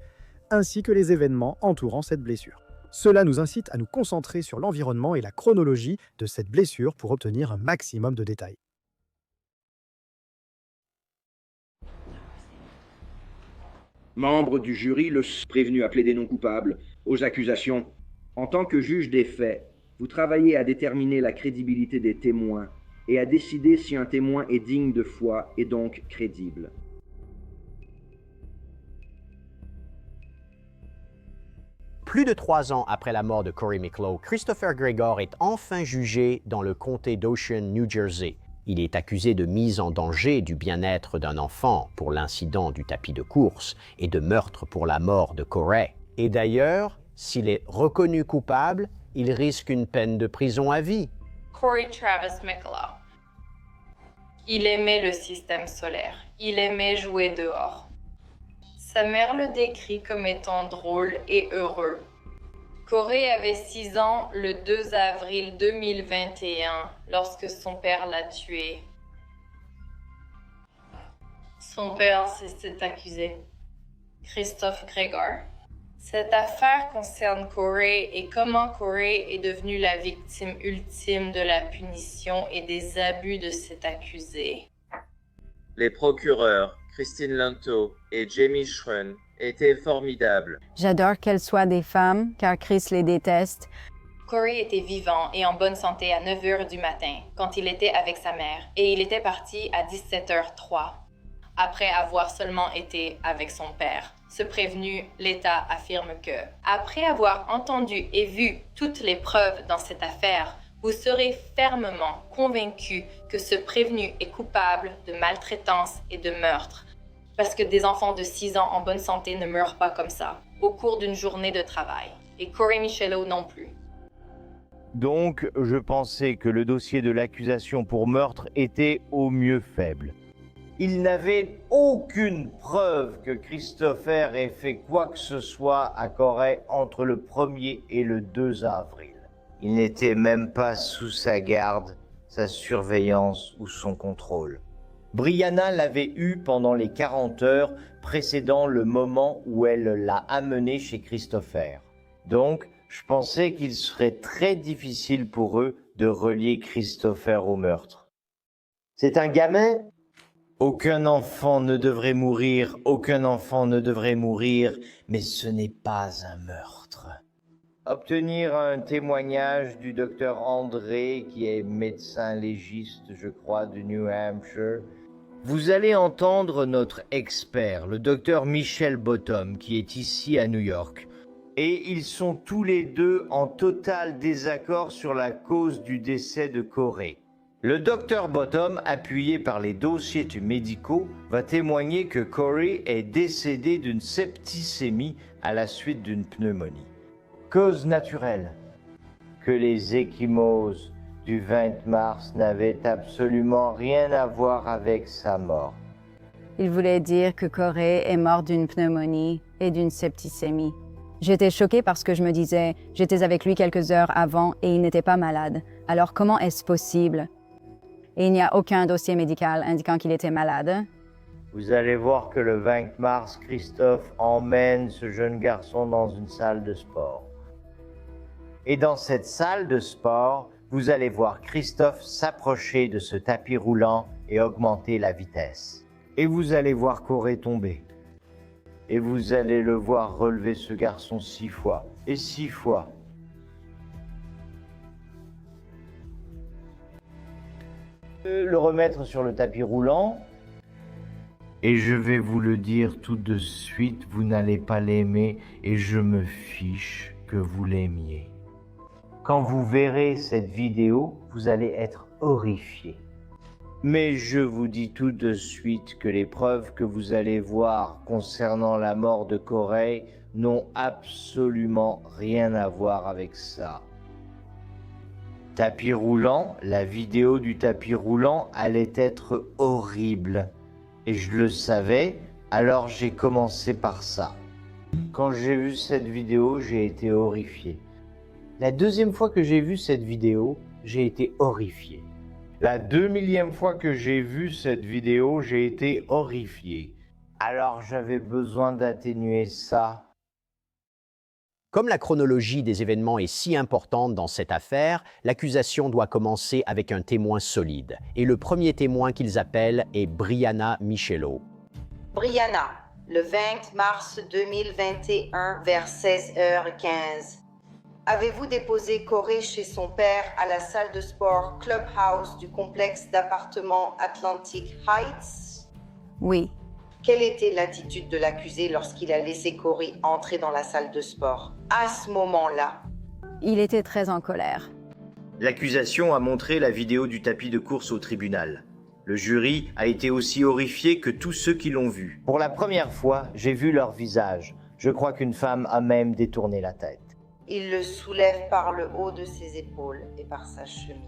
ainsi que les événements entourant cette blessure. Cela nous incite à nous concentrer sur l'environnement et la chronologie de cette blessure pour obtenir un maximum de détails. Membre du jury, le prévenu a plaidé non coupable aux accusations. En tant que juge des faits, vous travaillez à déterminer la crédibilité des témoins et à décider si un témoin est digne de foi et donc crédible. Plus de 3 ans après la mort de Corey Michello, Christopher Gregor est enfin jugé dans le comté d'Ocean, New Jersey. Il est accusé de mise en danger du bien-être d'un enfant pour l'incident du tapis de course et de meurtre pour la mort de Corey. Et d'ailleurs, s'il est reconnu coupable, il risque une peine de prison à vie. Corey Travis McCullough. Il aimait le système solaire. Il aimait jouer dehors. Sa mère le décrit comme étant drôle et heureux. Corey avait 6 ans le 2 avril 2021 lorsque son père l'a tué. Son père s'est accusé, Christophe Gregor. Cette affaire concerne Corey et comment Corey est devenu la victime ultime de la punition et des abus de cet accusé. Les procureurs, Christine Lanto et Jamie Schrun, étaient formidables. J'adore qu'elles soient des femmes, car Chris les déteste. Corey était vivant et en bonne santé à 9h du matin, quand il était avec sa mère, et il était parti à 17h03, après avoir seulement été avec son père. Ce prévenu, l'État affirme que, après avoir entendu et vu toutes les preuves dans cette affaire, vous serez fermement convaincu que ce prévenu est coupable de maltraitance et de meurtre. Parce que des enfants de 6 ans en bonne santé ne meurent pas comme ça, au cours d'une journée de travail. Et Corey Michelot non plus. Donc, je pensais que le dossier de l'accusation pour meurtre était au mieux faible. Il n'avait aucune preuve que Christopher ait fait quoi que ce soit à Corey entre le 1er et le 2 avril. Il n'était même pas sous sa garde, sa surveillance ou son contrôle. Brianna l'avait eu pendant les 40 heures précédant le moment où elle l'a amené chez Christopher. Donc, je pensais qu'il serait très difficile pour eux de relier Christopher au meurtre. C'est un gamin ? Aucun enfant ne devrait mourir, aucun enfant ne devrait mourir, mais ce n'est pas un meurtre. Obtenir un témoignage du docteur André, qui est médecin légiste, je crois, du New Hampshire. Vous allez entendre notre expert, le docteur Michel Bottom, qui est ici à New York. Et ils sont tous les deux en total désaccord sur la cause du décès de Corey. Le docteur Bottom, appuyé par les dossiers médicaux, va témoigner que Corey est décédé d'une septicémie à la suite d'une pneumonie. Cause naturelle. Que les ecchymoses du 20 mars n'avaient absolument rien à voir avec sa mort. Il voulait dire que Corey est mort d'une pneumonie et d'une septicémie. J'étais choquée parce que je me disais, j'étais avec lui quelques heures avant et il n'était pas malade. Alors comment est-ce possible? Et il n'y a aucun dossier médical indiquant qu'il était malade. Vous allez voir que le 20 mars, Christophe emmène ce jeune garçon dans une salle de sport. Et dans cette salle de sport, vous allez voir Christophe s'approcher de ce tapis roulant et augmenter la vitesse. Et vous allez voir Corey tomber. Et vous allez le voir relever ce garçon 6 fois. Et 6 fois. Le remettre sur le tapis roulant. Et je vais vous le dire tout de suite, vous n'allez pas l'aimer et je me fiche que vous l'aimiez. Quand vous verrez cette vidéo, vous allez être horrifié. Mais je vous dis tout de suite que les preuves que vous allez voir concernant la mort de Corey n'ont absolument rien à voir avec ça. Tapis roulant, la vidéo du tapis roulant allait être horrible. Et je le savais, alors j'ai commencé par ça. Quand j'ai vu cette vidéo, j'ai été horrifié. La deuxième fois que j'ai vu cette vidéo, j'ai été horrifié. La 2000e fois que j'ai vu cette vidéo, j'ai été horrifié. Alors j'avais besoin d'atténuer ça. Comme la chronologie des événements est si importante dans cette affaire, l'accusation doit commencer avec un témoin solide. Et le premier témoin qu'ils appellent est Brianna Michelot. Brianna, le 20 mars 2021 vers 16h15. Avez-vous déposé Corey chez son père à la salle de sport Clubhouse du complexe d'appartements Atlantic Heights? Oui. Quelle était l'attitude de l'accusé lorsqu'il a laissé Corey entrer dans la salle de sport? À ce moment-là, Il était très en colère. L'accusation a montré la vidéo du tapis de course au tribunal. Le jury a été aussi horrifié que tous ceux qui l'ont vu. Pour la première fois, j'ai vu leur visage. Je crois qu'une femme a même détourné la tête. Il le soulève par le haut de ses épaules et par sa chemise.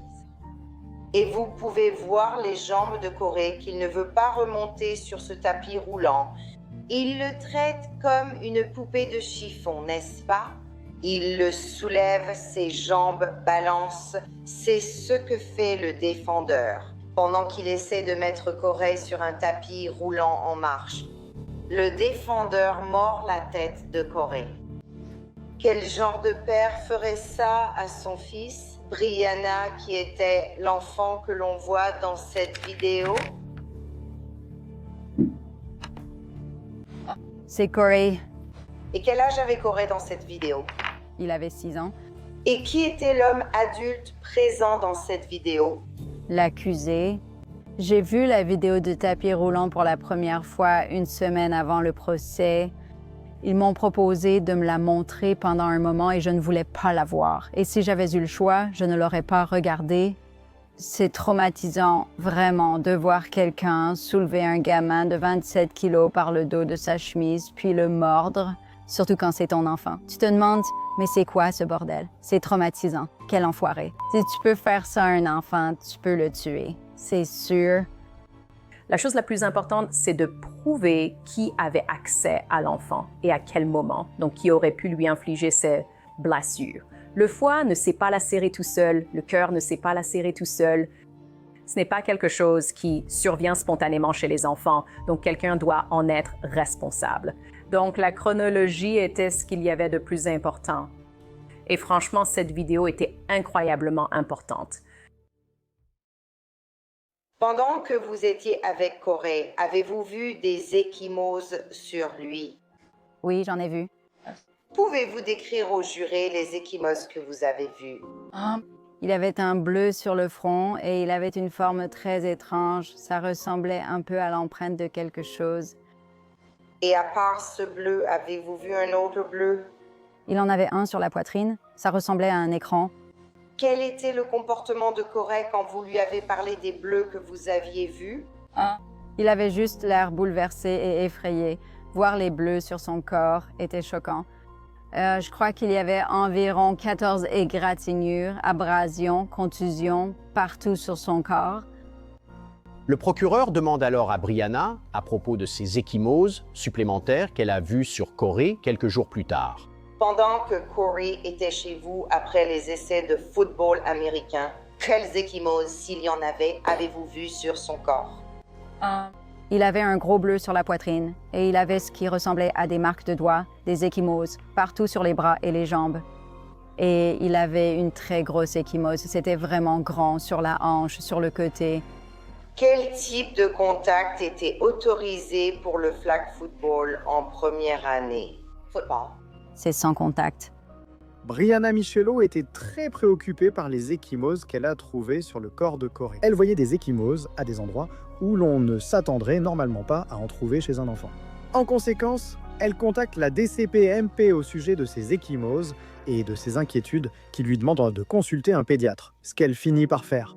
Et vous pouvez voir les jambes de Corey qu'il ne veut pas remonter sur ce tapis roulant. Il le traite comme une poupée de chiffon, n'est-ce pas? Il le soulève, ses jambes balancent. C'est ce que fait le défendeur pendant qu'il essaie de mettre Corey sur un tapis roulant en marche. Le défendeur mord la tête de Corey. Quel genre de père ferait ça à son fils? Brianna, qui était l'enfant que l'on voit dans cette vidéo? C'est Corey. Et quel âge avait Corey dans cette vidéo? Il avait 6 ans. Et qui était l'homme adulte présent dans cette vidéo? L'accusé. J'ai vu la vidéo de tapis roulant pour la première fois une semaine avant le procès. Ils m'ont proposé de me la montrer pendant un moment et je ne voulais pas la voir. Et si j'avais eu le choix, je ne l'aurais pas regardée. C'est traumatisant, vraiment, de voir quelqu'un soulever un gamin de 27 kilos par le dos de sa chemise, puis le mordre, surtout quand c'est ton enfant. Tu te demandes, mais c'est quoi ce bordel? C'est traumatisant. Quel enfoiré. Si tu peux faire ça à un enfant, tu peux le tuer. C'est sûr. La chose la plus importante, c'est de prouver qui avait accès à l'enfant et à quel moment, donc qui aurait pu lui infliger ces blessures. Le foie ne sait pas lacérer tout seul, le cœur ne sait pas lacérer tout seul. Ce n'est pas quelque chose qui survient spontanément chez les enfants, donc quelqu'un doit en être responsable. Donc la chronologie était ce qu'il y avait de plus important. Et franchement, cette vidéo était incroyablement importante. Pendant que vous étiez avec Corey, avez-vous vu des ecchymoses sur lui? Oui, j'en ai vu. Pouvez-vous décrire au juré les ecchymoses que vous avez vues? Il avait un bleu sur le front et il avait une forme très étrange. Ça ressemblait un peu à l'empreinte de quelque chose. Et à part ce bleu, avez-vous vu un autre bleu? Il en avait un sur la poitrine. Ça ressemblait à un écran. Quel était le comportement de Corey quand vous lui avez parlé des bleus que vous aviez vus? Il avait juste l'air bouleversé et effrayé. Voir les bleus sur son corps était choquant. Je crois qu'il y avait environ 14 égratignures, abrasions, contusions partout sur son corps. Le procureur demande alors à Brianna à propos de ces ecchymoses supplémentaires qu'elle a vues sur Corey quelques jours plus tard. Pendant que Corey était chez vous après les essais de football américain, quelles ecchymoses, s'il y en avait, avez-vous vu sur son corps? Il avait un gros bleu sur la poitrine et il avait ce qui ressemblait à des marques de doigts, des ecchymoses, partout sur les bras et les jambes. Et il avait une très grosse ecchymose. C'était vraiment grand sur la hanche, sur le côté. Quel type de contact était autorisé pour le flag football en première année? Football. C'est sans contact. Brianna Michelot était très préoccupée par les ecchymoses qu'elle a trouvées sur le corps de Corey. Elle voyait des ecchymoses à des endroits où l'on ne s'attendrait normalement pas à en trouver chez un enfant. En conséquence, elle contacte la DCPMP au sujet de ces ecchymoses et de ses inquiétudes qui lui demandent de consulter un pédiatre, ce qu'elle finit par faire.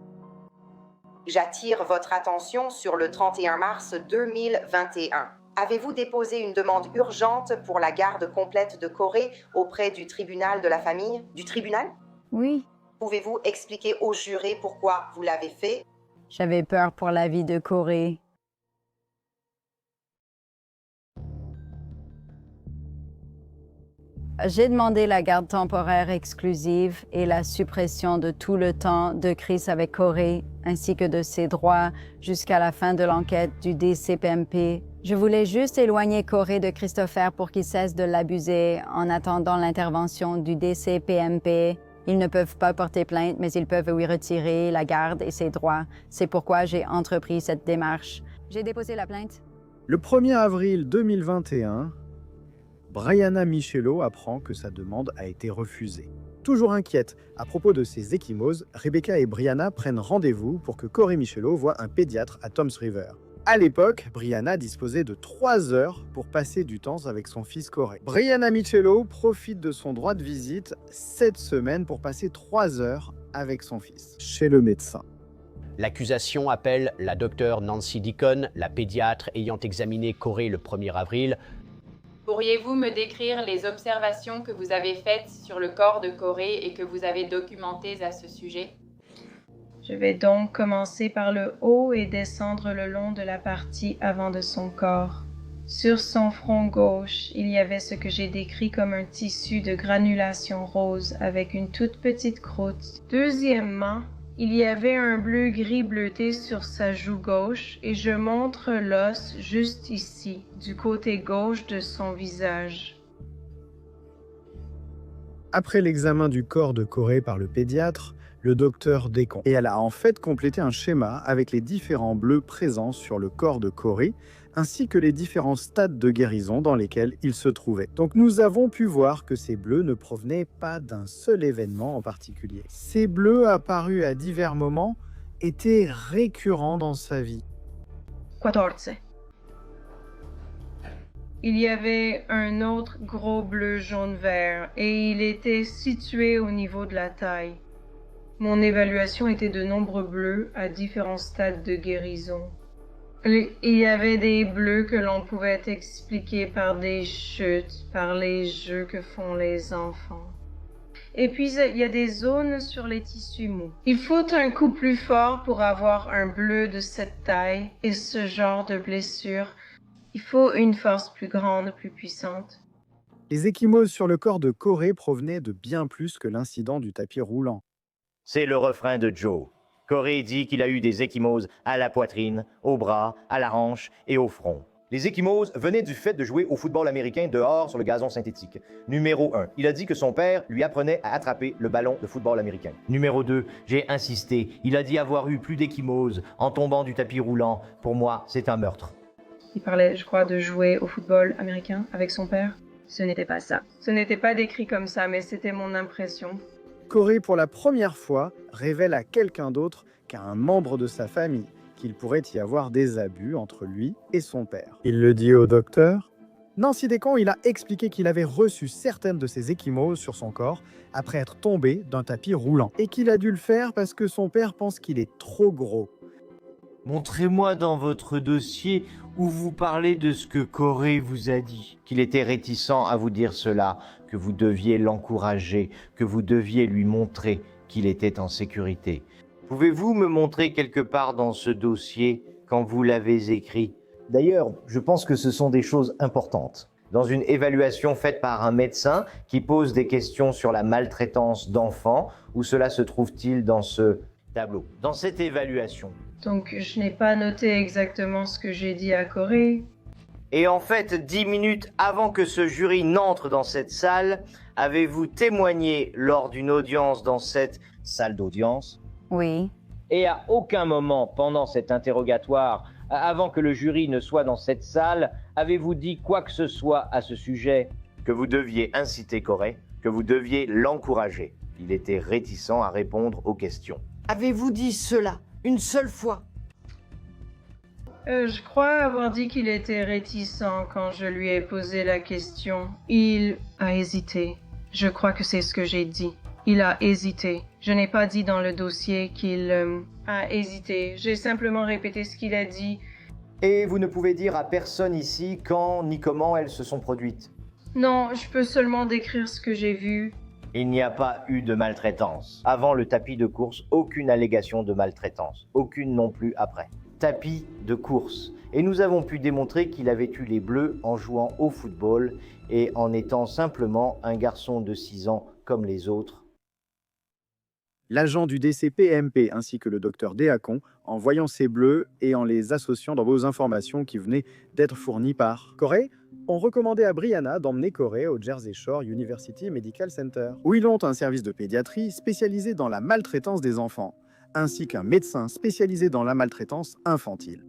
J'attire votre attention sur le 31 mars 2021. Avez-vous déposé une demande urgente pour la garde complète de Corey auprès du tribunal de la famille? Du tribunal? Oui. Pouvez-vous expliquer au juré pourquoi vous l'avez fait? J'avais peur pour la vie de Corey. J'ai demandé la garde temporaire exclusive et la suppression de tout le temps de Chris avec Corey, ainsi que de ses droits jusqu'à la fin de l'enquête du DCPMP. Je voulais juste éloigner Corey de Christopher pour qu'il cesse de l'abuser en attendant l'intervention du DCPMP. Ils ne peuvent pas porter plainte, mais ils peuvent lui retirer la garde et ses droits. C'est pourquoi j'ai entrepris cette démarche. J'ai déposé la plainte. Le 1er avril 2021, Brianna Michelot apprend que sa demande a été refusée. Toujours inquiète à propos de ces ecchymoses, Rebecca et Brianna prennent rendez-vous pour que Corey Michelot voie un pédiatre à Toms River. À l'époque, Brianna disposait de 3 heures pour passer du temps avec son fils Corey. Brianna Michelot profite de son droit de visite cette semaine pour passer 3 heures avec son fils, chez le médecin. L'accusation appelle la docteure Nancy Deacon, la pédiatre ayant examiné Corey le 1er avril. Pourriez-vous me décrire les observations que vous avez faites sur le corps de Corey et que vous avez documentées à ce sujet? Je vais donc commencer par le haut et descendre le long de la partie avant de son corps. Sur son front gauche, il y avait ce que j'ai décrit comme un tissu de granulation rose avec une toute petite croûte. Deuxièmement, il y avait un bleu-gris bleuté sur sa joue gauche et je montre l'os juste ici, du côté gauche de son visage. Après l'examen du corps de Corey par le pédiatre, le docteur Deacon, et elle a en fait complété un schéma avec les différents bleus présents sur le corps de Corey, ainsi que les différents stades de guérison dans lesquels il se trouvait. Donc nous avons pu voir que ces bleus ne provenaient pas d'un seul événement en particulier. Ces bleus apparus à divers moments étaient récurrents dans sa vie. 14. Il y avait un autre gros bleu jaune-vert et il était situé au niveau de la taille. Mon évaluation était de nombreux bleus à différents stades de guérison. Il y avait des bleus que l'on pouvait expliquer par des chutes, par les jeux que font les enfants. Et puis, il y a des zones sur les tissus mous. Il faut un coup plus fort pour avoir un bleu de cette taille et ce genre de blessure. Il faut une force plus grande, plus puissante. Les ecchymoses sur le corps de Corey provenaient de bien plus que l'incident du tapis roulant. C'est le refrain de Joe. Corey dit qu'il a eu des ecchymoses à la poitrine, au bras, à la hanche et au front. Les ecchymoses venaient du fait de jouer au football américain dehors sur le gazon synthétique. Numéro 1, il a dit que son père lui apprenait à attraper le ballon de football américain. Numéro 2, j'ai insisté. Il a dit avoir eu plus d'ecchymoses en tombant du tapis roulant. Pour moi, c'est un meurtre. Il parlait, je crois, de jouer au football américain avec son père. Ce n'était pas ça. Ce n'était pas décrit comme ça, mais c'était mon impression. Corey, pour la première fois, révèle à quelqu'un d'autre qu'à un membre de sa famille qu'il pourrait y avoir des abus entre lui et son père. Il le dit au docteur. Nancy Deacon, il a expliqué qu'il avait reçu certaines de ses ecchymoses sur son corps après être tombé d'un tapis roulant et qu'il a dû le faire parce que son père pense qu'il est trop gros. Montrez-moi dans votre dossier où vous parlez de ce que Corey vous a dit. Qu'il était réticent à vous dire cela, que vous deviez l'encourager, que vous deviez lui montrer qu'il était en sécurité. Pouvez-vous me montrer quelque part dans ce dossier quand vous l'avez écrit? D'ailleurs, je pense que ce sont des choses importantes. Dans une évaluation faite par un médecin qui pose des questions sur la maltraitance d'enfants, où cela se trouve-t-il dans ce tableau? Dans cette évaluation. Donc, je n'ai pas noté exactement ce que j'ai dit à Corey. Et en fait, 10 minutes avant que ce jury n'entre dans cette salle, avez-vous témoigné lors d'une audience dans cette salle d'audience? Oui. Et à aucun moment pendant cet interrogatoire, avant que le jury ne soit dans cette salle, avez-vous dit quoi que ce soit à ce sujet? Que vous deviez inciter Corey, que vous deviez l'encourager. Il était réticent à répondre aux questions. Avez-vous dit cela une seule fois? Je crois avoir dit qu'il était réticent quand je lui ai posé la question. Il a hésité. Je crois que c'est ce que j'ai dit. Il a hésité. Je n'ai pas dit dans le dossier qu'il a hésité. J'ai simplement répété ce qu'il a dit. Et vous ne pouvez dire à personne ici quand ni comment elles se sont produites? Non, je peux seulement décrire ce que j'ai vu. Il n'y a pas eu de maltraitance. Avant le tapis de course, aucune allégation de maltraitance. Aucune non plus après. Tapis de course. Et nous avons pu démontrer qu'il avait eu les bleus en jouant au football et en étant simplement un garçon de 6 ans comme les autres. L'agent du DCPMP ainsi que le docteur Deacon, en voyant ces bleus et en les associant dans vos informations qui venaient d'être fournies par Corey, ont recommandé à Brianna d'emmener Corey au Jersey Shore University Medical Center, où ils ont un service de pédiatrie spécialisé dans la maltraitance des enfants, ainsi qu'un médecin spécialisé dans la maltraitance infantile.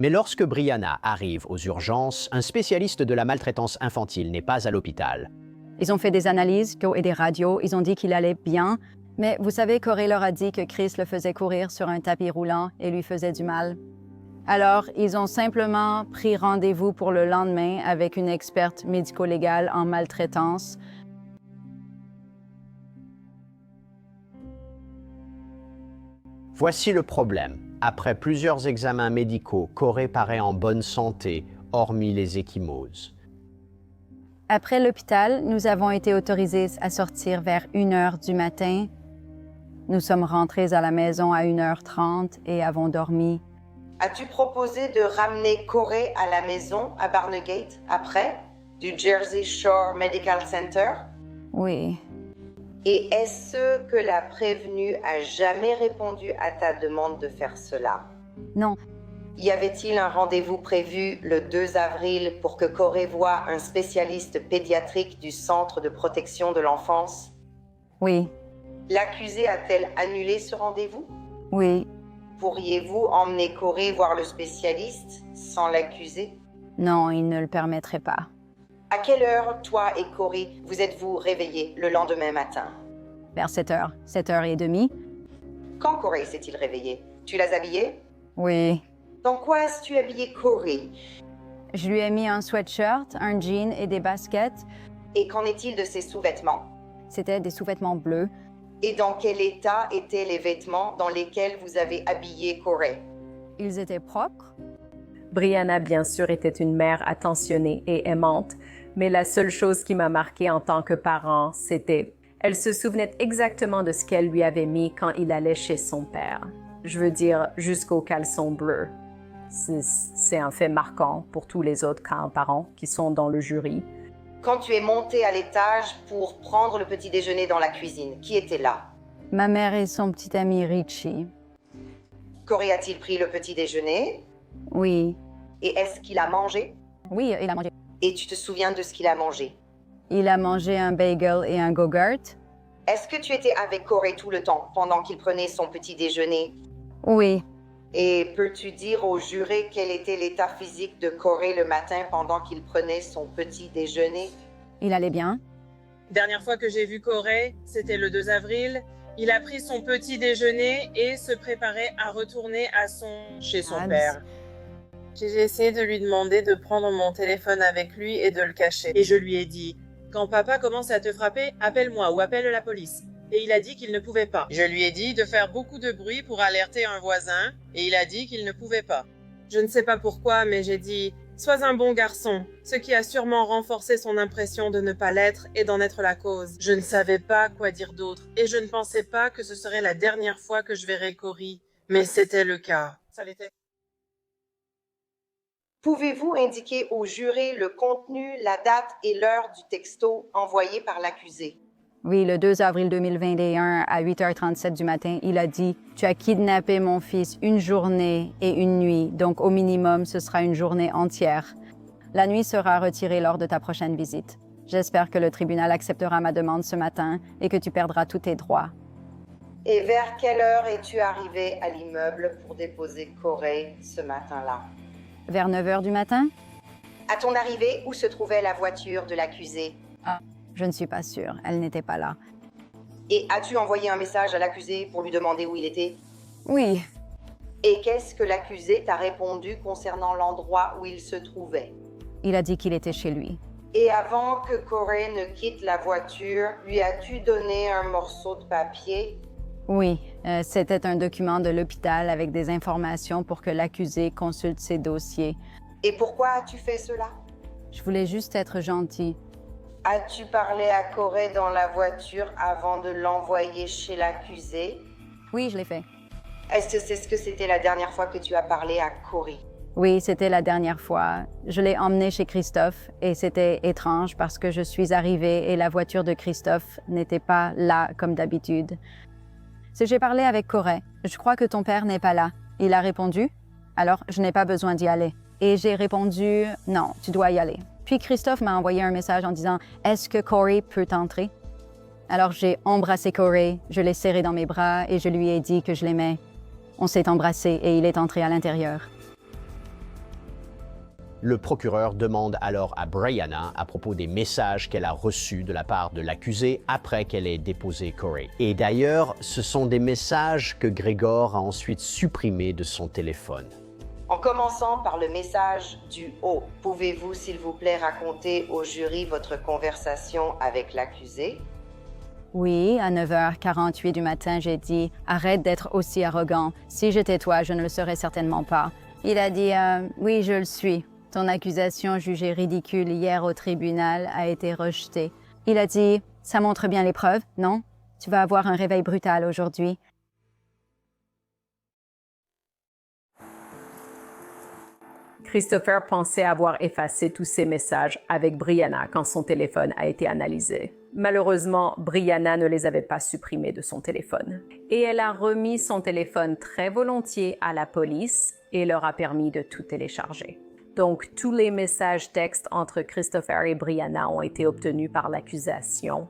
Mais lorsque Brianna arrive aux urgences, un spécialiste de la maltraitance infantile n'est pas à l'hôpital. Ils ont fait des analyses et des radios, ils ont dit qu'il allait bien, mais vous savez, Corey leur a dit que Chris le faisait courir sur un tapis roulant et lui faisait du mal. Alors, ils ont simplement pris rendez-vous pour le lendemain avec une experte médico-légale en maltraitance. Voici le problème. Après plusieurs examens médicaux, Corey paraît en bonne santé, hormis les ecchymoses. Après l'hôpital, nous avons été autorisés à sortir vers 1h du matin. Nous sommes rentrés à la maison à 1h30 et avons dormi. As-tu proposé de ramener Corey à la maison à Barnegate après, du Jersey Shore Medical Center? Oui. Et est-ce que la prévenue a jamais répondu à ta demande de faire cela? Non. Y avait-il un rendez-vous prévu le 2 avril pour que Corey voie un spécialiste pédiatrique du Centre de protection de l'enfance? Oui. L'accusée a-t-elle annulé ce rendez-vous? Oui. Pourriez-vous emmener Corey voir le spécialiste sans l'accusé? Non, il ne le permettrait pas. À quelle heure, toi et Corey, vous êtes-vous réveillés le lendemain matin? Vers 7h, 7h30. Quand Corey s'est-il réveillé? Tu l'as habillé? Oui. Dans quoi as-tu habillé Corey? Je lui ai mis un sweatshirt, un jean et des baskets. Et qu'en est-il de ses sous-vêtements? C'était des sous-vêtements bleus. Et dans quel état étaient les vêtements dans lesquels vous avez habillé Corey? Ils étaient propres. Brianna, bien sûr, était une mère attentionnée et aimante, mais la seule chose qui m'a marquée en tant que parent, c'était elle se souvenait exactement de ce qu'elle lui avait mis quand il allait chez son père. Je veux dire, jusqu'au caleçon bleu. C'est un fait marquant pour tous les autres parents qui sont dans le jury. Quand tu es monté à l'étage pour prendre le petit déjeuner dans la cuisine, qui était là? Ma mère et son petit ami Richie. Corey a-t-il pris le petit déjeuner? Oui. Et est-ce qu'il a mangé? Oui, il a mangé. Et tu te souviens de ce qu'il a mangé? Il a mangé un bagel et un go-gurt. Est-ce que tu étais avec Corey tout le temps pendant qu'il prenait son petit déjeuner? Oui. Et peux-tu dire au juré quel était l'état physique de Corey le matin pendant qu'il prenait son petit déjeuner? Il allait bien. Dernière fois que j'ai vu Corey, c'était le 2 avril. Il a pris son petit déjeuner et se préparait à retourner chez son père. J'ai essayé de lui demander de prendre mon téléphone avec lui et de le cacher. Et je lui ai dit, quand papa commence à te frapper, appelle-moi ou appelle la police. Et il a dit qu'il ne pouvait pas. Je lui ai dit de faire beaucoup de bruit pour alerter un voisin et il a dit qu'il ne pouvait pas. Je ne sais pas pourquoi, mais j'ai dit « Sois un bon garçon », ce qui a sûrement renforcé son impression de ne pas l'être et d'en être la cause. Je ne savais pas quoi dire d'autre et je ne pensais pas que ce serait la dernière fois que je verrais Corey, mais c'était le cas. Ça l'était. Pouvez-vous indiquer au juré le contenu, la date et l'heure du texto envoyé par l'accusé? Oui, le 2 avril 2021 à 8h37 du matin, il a dit « Tu as kidnappé mon fils une journée et une nuit, donc au minimum, ce sera une journée entière. La nuit sera retirée lors de ta prochaine visite. J'espère que le tribunal acceptera ma demande ce matin et que tu perdras tous tes droits. » Et vers quelle heure es-tu arrivé à l'immeuble pour déposer Corey ce matin-là? Vers 9h du matin? À ton arrivée, où se trouvait la voiture de l'accusé? Je ne suis pas sûre, elle n'était pas là. Et as-tu envoyé un message à l'accusé pour lui demander où il était? Oui. Et qu'est-ce que l'accusé t'a répondu concernant l'endroit où il se trouvait? Il a dit qu'il était chez lui. Et avant que Corey ne quitte la voiture, lui as-tu donné un morceau de papier? Oui, c'était un document de l'hôpital avec des informations pour que l'accusé consulte ses dossiers. Et pourquoi as-tu fait cela? Je voulais juste être gentille. As-tu parlé à Corey dans la voiture avant de l'envoyer chez l'accusé? Oui, je l'ai fait. Est-ce que c'était la dernière fois que tu as parlé à Corey? Oui, c'était la dernière fois. Je l'ai emmené chez Christophe et c'était étrange parce que je suis arrivée et la voiture de Christophe n'était pas là comme d'habitude. J'ai parlé avec Corey. Je crois que ton père n'est pas là. Il a répondu, alors je n'ai pas besoin d'y aller. Et j'ai répondu, non, tu dois y aller. Puis Christophe m'a envoyé un message en disant, est-ce que Corey peut entrer? Alors j'ai embrassé Corey, je l'ai serré dans mes bras et je lui ai dit que je l'aimais. On s'est embrassé et il est entré à l'intérieur. Le procureur demande alors à Brianna à propos des messages qu'elle a reçus de la part de l'accusé après qu'elle ait déposé Corey. Et d'ailleurs, ce sont des messages que Gregor a ensuite supprimés de son téléphone. En commençant par le message du haut, pouvez-vous s'il vous plaît raconter au jury votre conversation avec l'accusé? Oui, à 9h48 du matin, j'ai dit « Arrête d'être aussi arrogant. Si j'étais toi, je ne le serais certainement pas. » Il a dit « Oui, je le suis. Ton accusation jugée ridicule hier au tribunal a été rejetée. » Il a dit « Ça montre bien les preuves, non? Tu vas avoir un réveil brutal aujourd'hui. » Christopher pensait avoir effacé tous ses messages avec Brianna quand son téléphone a été analysé. Malheureusement, Brianna ne les avait pas supprimés de son téléphone. Et elle a remis son téléphone très volontiers à la police et leur a permis de tout télécharger. Donc, tous les messages textes entre Christopher et Brianna ont été obtenus par l'accusation.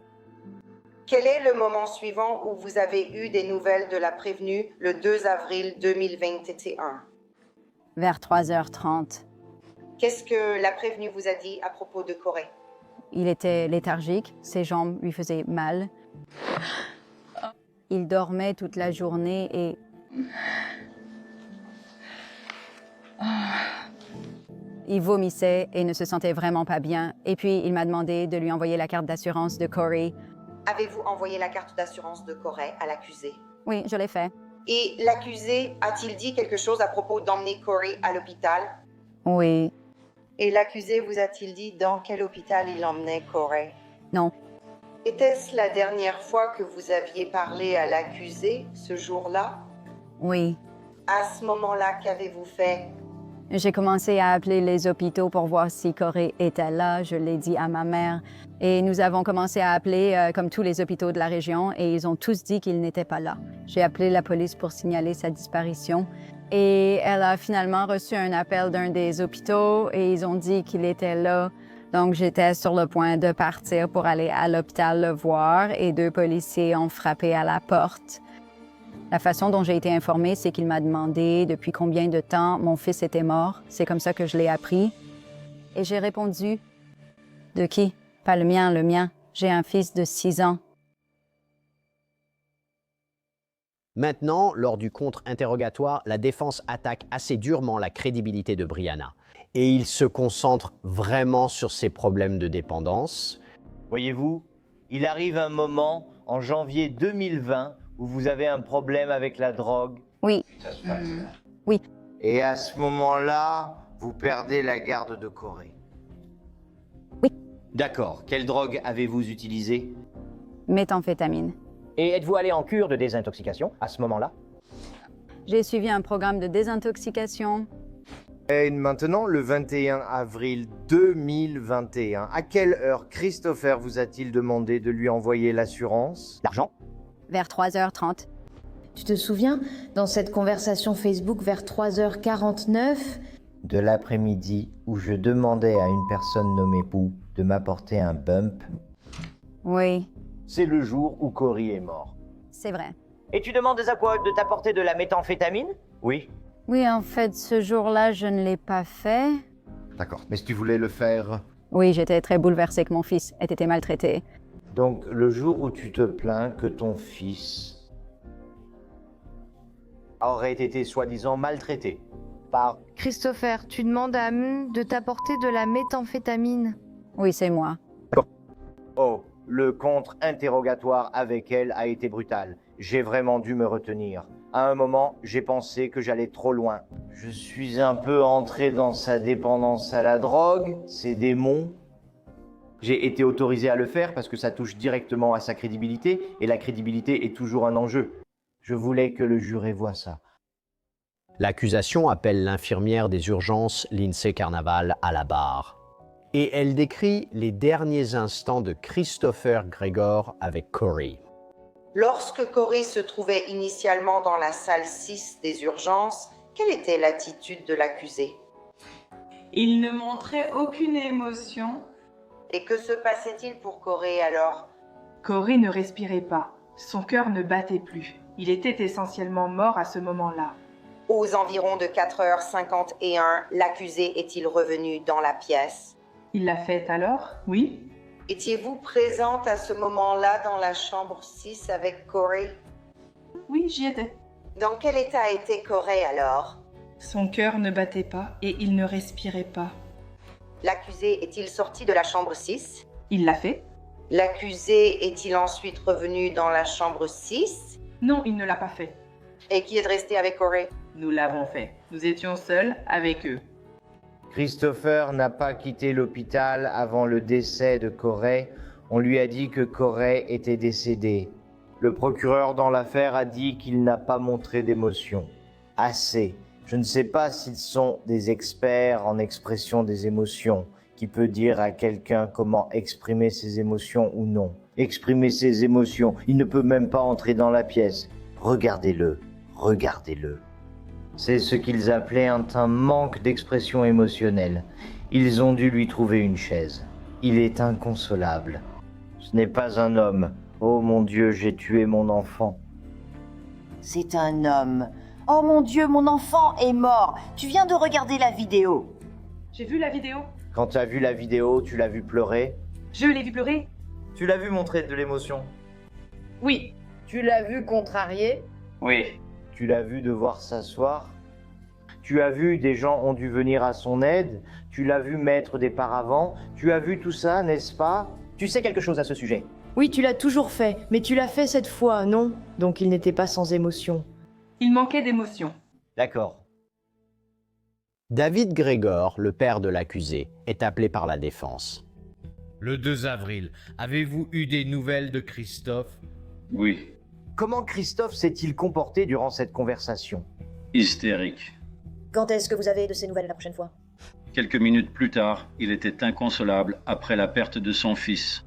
Quel est le moment suivant où vous avez eu des nouvelles de la prévenue le 2 avril 2021? Vers 3h30. Qu'est-ce que la prévenue vous a dit à propos de Corey? Il était léthargique, ses jambes lui faisaient mal. Il dormait toute la journée et... Il vomissait et ne se sentait vraiment pas bien. Et puis, il m'a demandé de lui envoyer la carte d'assurance de Corey. Avez-vous envoyé la carte d'assurance de Corey à l'accusé? Oui, je l'ai fait. Et l'accusé a-t-il dit quelque chose à propos d'emmener Corey à l'hôpital? Oui. Et l'accusé vous a-t-il dit dans quel hôpital il emmenait Corey? Non. Était-ce la dernière fois que vous aviez parlé à l'accusé ce jour-là? Oui. À ce moment-là, qu'avez-vous fait? J'ai commencé à appeler les hôpitaux pour voir si Corey était là. Je l'ai dit à ma mère. Et nous avons commencé à appeler comme tous les hôpitaux de la région et ils ont tous dit qu'il n'était pas là. J'ai appelé la police pour signaler sa disparition et elle a finalement reçu un appel d'un des hôpitaux et ils ont dit qu'il était là. Donc j'étais sur le point de partir pour aller à l'hôpital le voir et 2 policiers ont frappé à la porte. La façon dont j'ai été informée, c'est qu'il m'a demandé depuis combien de temps mon fils était mort. C'est comme ça que je l'ai appris. Et j'ai répondu, « De qui? Pas le mien, le mien. J'ai un fils de 6 ans. » Maintenant, lors du contre-interrogatoire, la défense attaque assez durement la crédibilité de Brianna. Et il se concentre vraiment sur ses problèmes de dépendance. Voyez-vous, il arrive un moment, en janvier 2020, où vous avez un problème avec la drogue. Oui. Oui. Et à ce moment-là, vous perdez la garde de Corey. Oui. D'accord. Quelle drogue avez-vous utilisée? Méthamphétamine. Et êtes-vous allé en cure de désintoxication à ce moment-là? J'ai suivi un programme de désintoxication. Et maintenant, le 21 avril 2021, à quelle heure Christopher vous a-t-il demandé de lui envoyer l'assurance? L'argent? Vers 3h30. Tu te souviens, dans cette conversation Facebook vers 3h49? De l'après-midi où je demandais à une personne nommée Boo de m'apporter un bump. Oui. C'est le jour où Corey est mort. C'est vrai. Et tu demandes à quoi de t'apporter de la méthamphétamine? Oui. Oui, en fait, ce jour-là, je ne l'ai pas fait. D'accord. Mais si tu voulais le faire... Oui, j'étais très bouleversée que mon fils ait été maltraité. Donc, le jour où tu te plains que ton fils aurait été soi-disant maltraité par... Christopher, tu demandes à de t'apporter de la méthamphétamine. Oui, c'est moi. Oh, le contre-interrogatoire avec elle a été brutal. J'ai vraiment dû me retenir. À un moment, j'ai pensé que j'allais trop loin. Je suis un peu entré dans sa dépendance à la drogue, ses démons. J'ai été autorisé à le faire parce que ça touche directement à sa crédibilité, et la crédibilité est toujours un enjeu. Je voulais que le juré voie ça. L'accusation appelle l'infirmière des urgences Lindsay Carnaval à la barre. Et elle décrit les derniers instants de Christopher Gregor avec Corey. Lorsque Corey se trouvait initialement dans la salle 6 des urgences, quelle était l'attitude de l'accusé? Il ne montrait aucune émotion. Et que se passait-il pour Corey alors? Corey ne respirait pas. Son cœur ne battait plus. Il était essentiellement mort à ce moment-là. Aux environs de 4h51, l'accusé est-il revenu dans la pièce? Il l'a fait alors? Oui. Étiez-vous présente à ce moment-là dans la chambre 6 avec Corey? Oui, j'y étais. Dans quel état était Corey alors? Son cœur ne battait pas et il ne respirait pas. L'accusé est-il sorti de la chambre 6? Il l'a fait. L'accusé est-il ensuite revenu dans la chambre 6? Non, il ne l'a pas fait. Et qui est resté avec Corey? Nous l'avons fait. Nous étions seuls avec eux. Christopher n'a pas quitté l'hôpital avant le décès de Corey. On lui a dit que Corey était décédé. Le procureur dans l'affaire a dit qu'il n'a pas montré d'émotion. Assez. Je ne sais pas s'ils sont des experts en expression des émotions, qui peut dire à quelqu'un comment exprimer ses émotions ou non. Exprimer ses émotions, il ne peut même pas entrer dans la pièce. Regardez-le, regardez-le. C'est ce qu'ils appelaient un manque d'expression émotionnelle. Ils ont dû lui trouver une chaise. Il est inconsolable. Ce n'est pas un homme. Oh mon Dieu, j'ai tué mon enfant. C'est un homme. Oh mon Dieu, mon enfant est mort. Tu viens de regarder la vidéo. J'ai vu la vidéo. Quand tu as vu la vidéo, tu l'as vu pleurer? Je l'ai vu pleurer. Tu l'as vu montrer de l'émotion? Oui. Tu l'as vu contrarié? Oui. Tu l'as vu devoir s'asseoir? Tu as vu des gens ont dû venir à son aide? Tu l'as vu mettre des paravents? Tu as vu tout ça, n'est-ce pas? Tu sais quelque chose à ce sujet? Oui, tu l'as toujours fait, mais tu l'as fait cette fois, non? Donc il n'était pas sans émotion. Il manquait d'émotion. D'accord. David Gregor, le père de l'accusé, est appelé par la défense. Le 2 avril, avez-vous eu des nouvelles de Christophe? Oui. Comment Christophe s'est-il comporté durant cette conversation? Hystérique. Quand est-ce que vous avez de ces nouvelles la prochaine fois? Quelques minutes plus tard, il était inconsolable après la perte de son fils.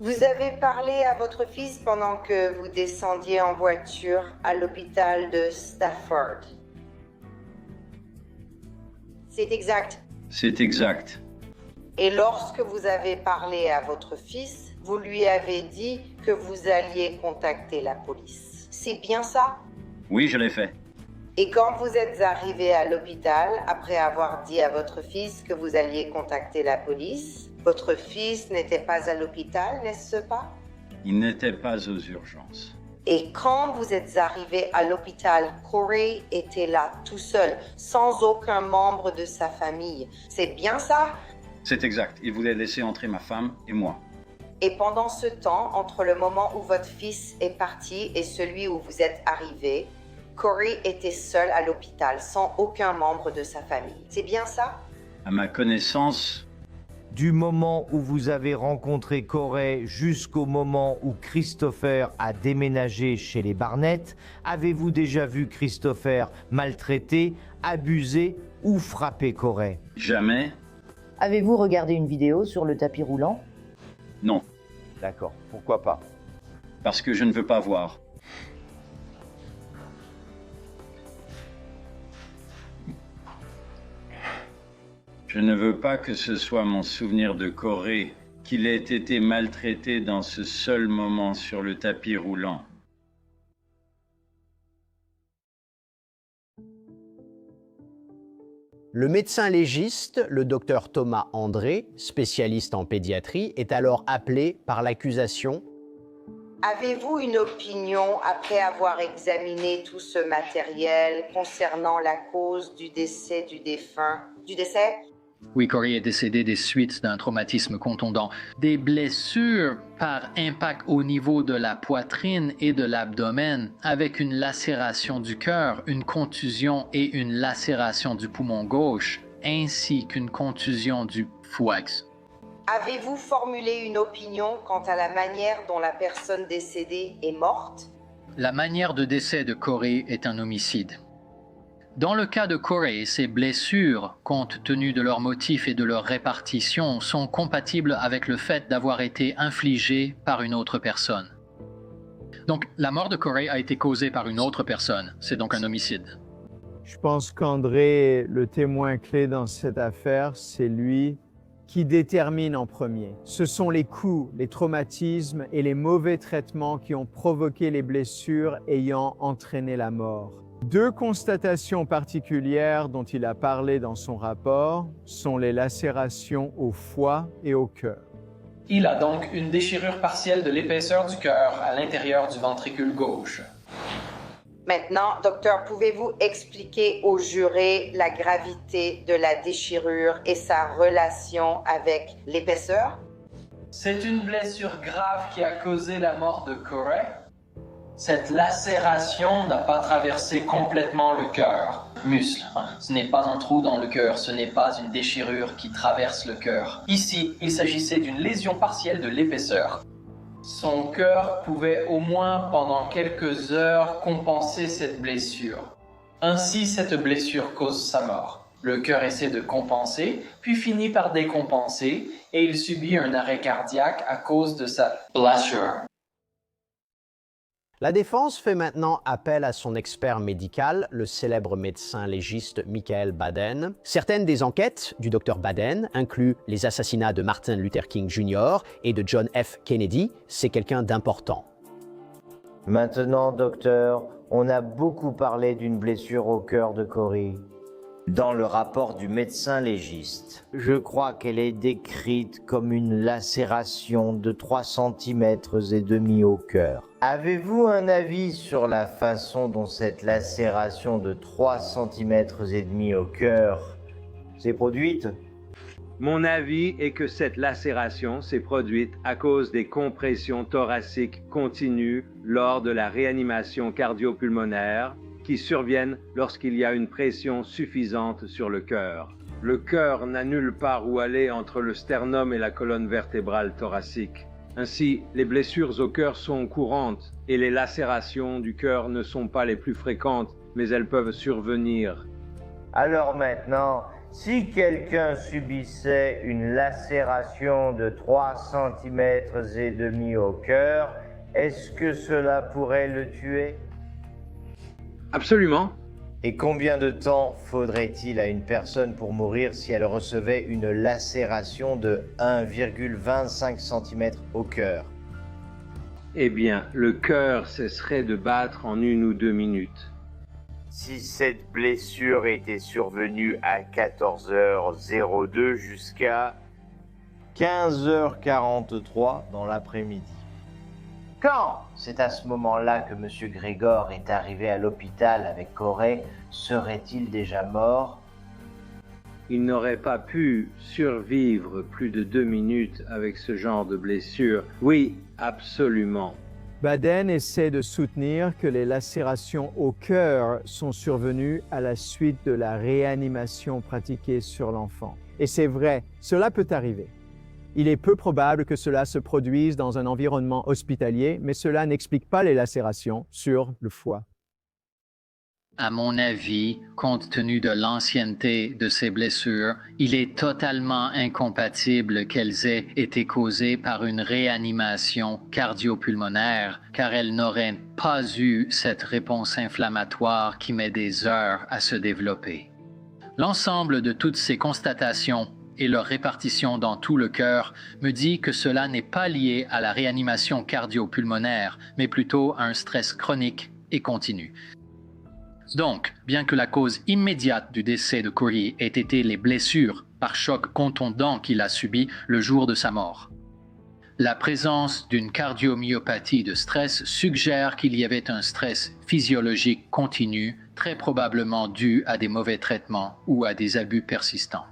Vous avez parlé à votre fils pendant que vous descendiez en voiture à l'hôpital de Stafford. C'est exact. C'est exact. Et lorsque vous avez parlé à votre fils, vous lui avez dit que vous alliez contacter la police. C'est bien ça? Oui, je l'ai fait. Et quand vous êtes arrivé à l'hôpital, après avoir dit à votre fils que vous alliez contacter la police, votre fils n'était pas à l'hôpital, n'est-ce pas? Il n'était pas aux urgences. Et quand vous êtes arrivé à l'hôpital, Corey était là, tout seul, sans aucun membre de sa famille. C'est bien ça? C'est exact. Il voulait laisser entrer ma femme et moi. Et pendant ce temps, entre le moment où votre fils est parti et celui où vous êtes arrivé, Corey était seul à l'hôpital, sans aucun membre de sa famille. C'est bien ça? À ma connaissance... Du moment où vous avez rencontré Corey jusqu'au moment où Christopher a déménagé chez les Barnett, avez-vous déjà vu Christopher maltraiter, abuser ou frapper Corey? Jamais. Avez-vous regardé une vidéo sur le tapis roulant? Non. D'accord. Pourquoi pas? Parce que je ne veux pas voir. Je ne veux pas que ce soit mon souvenir de Corey, qu'il ait été maltraité dans ce seul moment sur le tapis roulant. Le médecin légiste, le docteur Thomas André, spécialiste en pédiatrie, est alors appelé par l'accusation. Avez-vous une opinion après avoir examiné tout ce matériel concernant la cause du décès du défunt? Du décès? Oui, Corey est décédé des suites d'un traumatisme contondant. Des blessures par impact au niveau de la poitrine et de l'abdomen, avec une lacération du cœur, une contusion et une lacération du poumon gauche, ainsi qu'une contusion du phoex. Avez-vous formulé une opinion quant à la manière dont la personne décédée est morte? La manière de décès de Corey est un homicide. Dans le cas de Corey, ces blessures, compte tenu de leur motif et de leur répartition, sont compatibles avec le fait d'avoir été infligées par une autre personne. Donc, la mort de Corey a été causée par une autre personne. C'est donc un homicide. Je pense qu'André, le témoin clé dans cette affaire, c'est lui qui détermine en premier. Ce sont les coups, les traumatismes et les mauvais traitements qui ont provoqué les blessures ayant entraîné la mort. Deux constatations particulières dont il a parlé dans son rapport sont les lacérations au foie et au cœur. Il a donc une déchirure partielle de l'épaisseur du cœur à l'intérieur du ventricule gauche. Maintenant, docteur, pouvez-vous expliquer au juré la gravité de la déchirure et sa relation avec l'épaisseur? C'est une blessure grave qui a causé la mort de Corey. Cette lacération n'a pas traversé complètement le cœur. Muscle, ce n'est pas un trou dans le cœur, ce n'est pas une déchirure qui traverse le cœur. Ici, il s'agissait d'une lésion partielle de l'épaisseur. Son cœur pouvait au moins pendant quelques heures compenser cette blessure. Ainsi, cette blessure cause sa mort. Le cœur essaie de compenser, puis finit par décompenser, et il subit un arrêt cardiaque à cause de sa blessure. La défense fait maintenant appel à son expert médical, le célèbre médecin légiste Michael Baden. Certaines des enquêtes du Dr Baden incluent les assassinats de Martin Luther King Jr. et de John F. Kennedy. C'est quelqu'un d'important. Maintenant, docteur, on a beaucoup parlé d'une blessure au cœur de Corey. Dans le rapport du médecin légiste, je crois qu'elle est décrite comme une lacération de 3,5 cm au cœur. Avez-vous un avis sur la façon dont cette lacération de 3,5 cm au cœur s'est produite? Mon avis est que cette lacération s'est produite à cause des compressions thoraciques continues lors de la réanimation cardio-pulmonaire qui surviennent lorsqu'il y a une pression suffisante sur le cœur. Le cœur n'a nulle part où aller entre le sternum et la colonne vertébrale thoracique. Ainsi, les blessures au cœur sont courantes et les lacérations du cœur ne sont pas les plus fréquentes, mais elles peuvent survenir. Alors maintenant, si quelqu'un subissait une lacération de 3,5 cm au cœur, est-ce que cela pourrait le tuer? Absolument. Et combien de temps faudrait-il à une personne pour mourir si elle recevait une lacération de 1,25 cm au cœur? Eh bien, le cœur cesserait de battre en 1 ou 2 minutes. Si cette blessure était survenue à 14h02 jusqu'à 15h43 dans l'après-midi. Quand c'est à ce moment-là que M. Grégor est arrivé à l'hôpital avec Corey, serait-il déjà mort? Il n'aurait pas pu survivre plus de 2 minutes avec ce genre de blessure. Oui, absolument. Baden essaie de soutenir que les lacérations au cœur sont survenues à la suite de la réanimation pratiquée sur l'enfant. Et c'est vrai, cela peut arriver. Il est peu probable que cela se produise dans un environnement hospitalier, mais cela n'explique pas les lacérations sur le foie. À mon avis, compte tenu de l'ancienneté de ces blessures, il est totalement incompatible qu'elles aient été causées par une réanimation cardio-pulmonaire, car elles n'auraient pas eu cette réponse inflammatoire qui met des heures à se développer. L'ensemble de toutes ces constatations et leur répartition dans tout le cœur me dit que cela n'est pas lié à la réanimation cardio-pulmonaire, mais plutôt à un stress chronique et continu. Donc, bien que la cause immédiate du décès de Corey ait été les blessures par choc contondant qu'il a subies le jour de sa mort, la présence d'une cardiomyopathie de stress suggère qu'il y avait un stress physiologique continu, très probablement dû à des mauvais traitements ou à des abus persistants.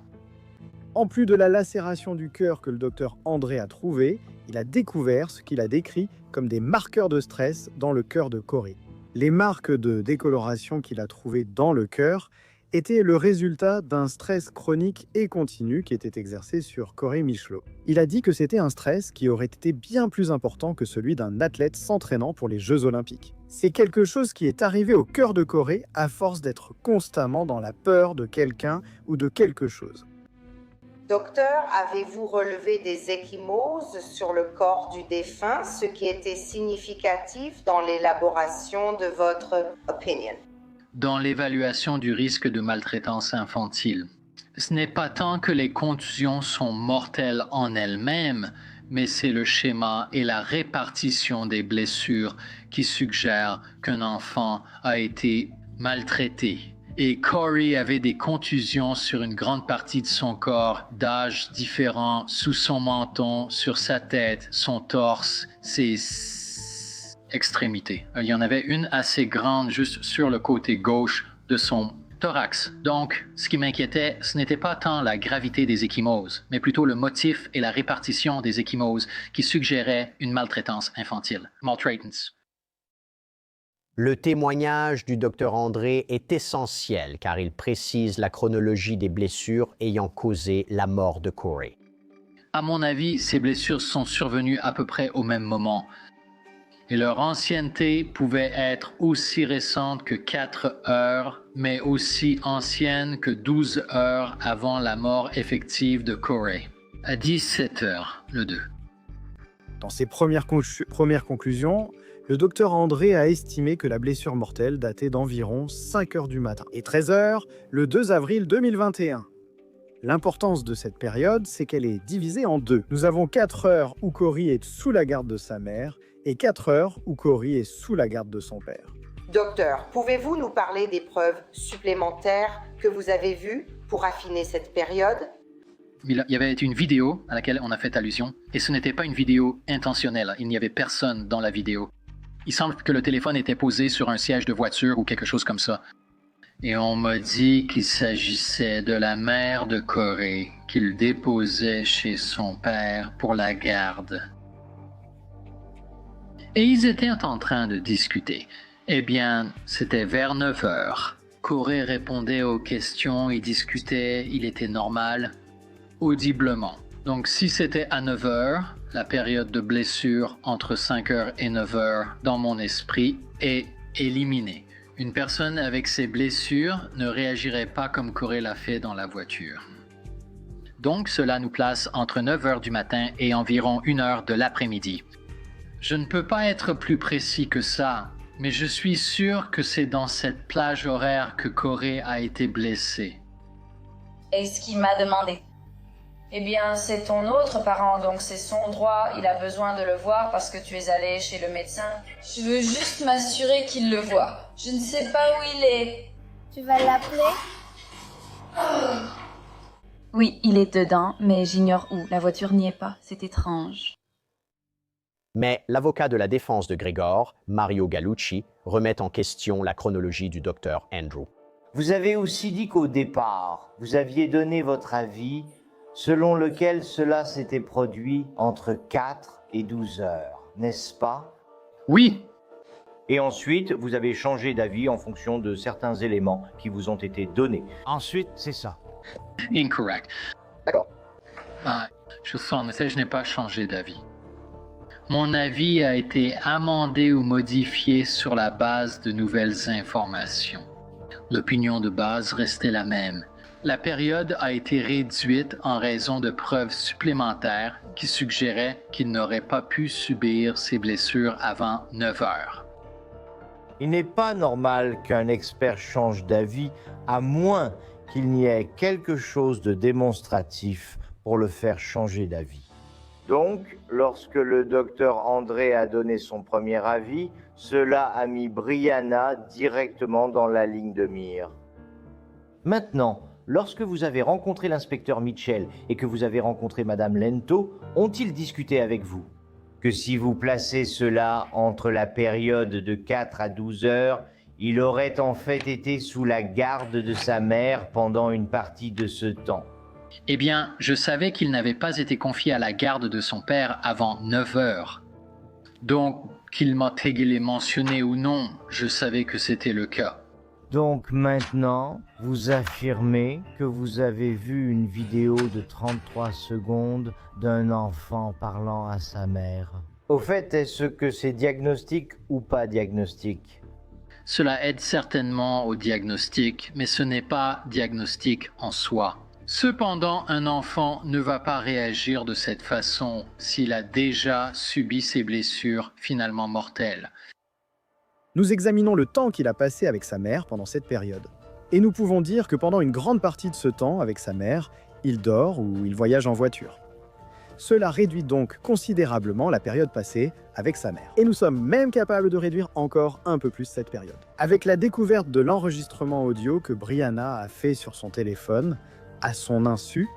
En plus de la lacération du cœur que le docteur André a trouvé, il a découvert ce qu'il a décrit comme des marqueurs de stress dans le cœur de Corey. Les marques de décoloration qu'il a trouvées dans le cœur étaient le résultat d'un stress chronique et continu qui était exercé sur Corey Michelot. Il a dit que c'était un stress qui aurait été bien plus important que celui d'un athlète s'entraînant pour les Jeux Olympiques. C'est quelque chose qui est arrivé au cœur de Corey à force d'être constamment dans la peur de quelqu'un ou de quelque chose. Docteur, avez-vous relevé des ecchymoses sur le corps du défunt, ce qui était significatif dans l'élaboration de votre opinion? Dans l'évaluation du risque de maltraitance infantile, ce n'est pas tant que les contusions sont mortelles en elles-mêmes, mais c'est le schéma et la répartition des blessures qui suggèrent qu'un enfant a été maltraité. Et Corey avait des contusions sur une grande partie de son corps, d'âges différents, sous son menton, sur sa tête, son torse, ses extrémités. Il y en avait une assez grande juste sur le côté gauche de son thorax. Donc, ce qui m'inquiétait, ce n'était pas tant la gravité des ecchymoses, mais plutôt le motif et la répartition des ecchymoses qui suggéraient une maltraitance infantile. Maltratance. Le témoignage du Dr André est essentiel car il précise la chronologie des blessures ayant causé la mort de Corey. À mon avis, ces blessures sont survenues à peu près au même moment. Et leur ancienneté pouvait être aussi récente que 4 heures, mais aussi ancienne que 12 heures avant la mort effective de Corey, à 17 heures, le 2. Dans ses premières conclusions, le docteur André a estimé que la blessure mortelle datait d'environ 5 heures du matin et 13 heures le 2 avril 2021. L'importance de cette période, c'est qu'elle est divisée en deux. Nous avons 4 heures où Corey est sous la garde de sa mère et 4 heures où Corey est sous la garde de son père. Docteur, pouvez-vous nous parler des preuves supplémentaires que vous avez vues pour affiner cette période? Il y avait une vidéo à laquelle on a fait allusion, et ce n'était pas une vidéo intentionnelle. Il n'y avait personne dans la vidéo. Il semble que le téléphone était posé sur un siège de voiture ou quelque chose comme ça. Et on m'a dit qu'il s'agissait de la mère de Corey, qu'il déposait chez son père pour la garde. Et ils étaient en train de discuter. Eh bien, c'était vers 9 heures. Corey répondait aux questions, il discutait, il était normal, audiblement. Donc si c'était à 9 heures, la période de blessure entre 5 heures et 9 heures dans mon esprit est éliminée. Une personne avec ces blessures ne réagirait pas comme Corey l'a fait dans la voiture. Donc cela nous place entre 9 heures du matin et environ 1 heure de l'après-midi. Je ne peux pas être plus précis que ça, mais je suis sûr que c'est dans cette plage horaire que Corey a été blessé. Et ce qu'il m'a demandé. Eh bien, c'est ton autre parent, donc c'est son droit. Il a besoin de le voir parce que tu es allé chez le médecin. Je veux juste m'assurer qu'il le voit. Je ne sais pas où il est. Tu vas l'appeler? Oui, il est dedans, mais j'ignore où. La voiture n'y est pas. C'est étrange. Mais l'avocat de la défense de Grégor, Mario Gallucci, remet en question la chronologie du docteur Andrew. Vous avez aussi dit qu'au départ, vous aviez donné votre avis selon lequel cela s'était produit entre 4 et 12 heures, n'est-ce pas? Oui. Et ensuite, vous avez changé d'avis en fonction de certains éléments qui vous ont été donnés. Ensuite, c'est ça. Incorrect. D'accord. Je n'ai pas changé d'avis. Mon avis a été amendé ou modifié sur la base de nouvelles informations. L'opinion de base restait la même. La période a été réduite en raison de preuves supplémentaires qui suggéraient qu'il n'aurait pas pu subir ses blessures avant 9 heures. Il n'est pas normal qu'un expert change d'avis à moins qu'il n'y ait quelque chose de démonstratif pour le faire changer d'avis. Donc, lorsque le docteur André a donné son premier avis, cela a mis Brianna directement dans la ligne de mire. Maintenant, lorsque vous avez rencontré l'inspecteur Mitchell et que vous avez rencontré Madame Lento, ont-ils discuté avec vous? Que si vous placez cela entre la période de 4 à 12 heures, il aurait en fait été sous la garde de sa mère pendant une partie de ce temps. Eh bien, je savais qu'il n'avait pas été confié à la garde de son père avant 9 heures. Donc, qu'il m'ait mentionné ou non, je savais que c'était le cas. Donc maintenant, vous affirmez que vous avez vu une vidéo de 33 secondes d'un enfant parlant à sa mère. Au fait, est-ce que c'est diagnostic ou pas diagnostic? Cela aide certainement au diagnostic, mais ce n'est pas diagnostic en soi. Cependant, un enfant ne va pas réagir de cette façon s'il a déjà subi ses blessures finalement mortelles. Nous examinons le temps qu'il a passé avec sa mère pendant cette période. Et nous pouvons dire que pendant une grande partie de ce temps avec sa mère, il dort ou il voyage en voiture. Cela réduit donc considérablement la période passée avec sa mère. Et nous sommes même capables de réduire encore un peu plus cette période. Avec la découverte de l'enregistrement audio que Brianna a fait sur son téléphone, à son insu,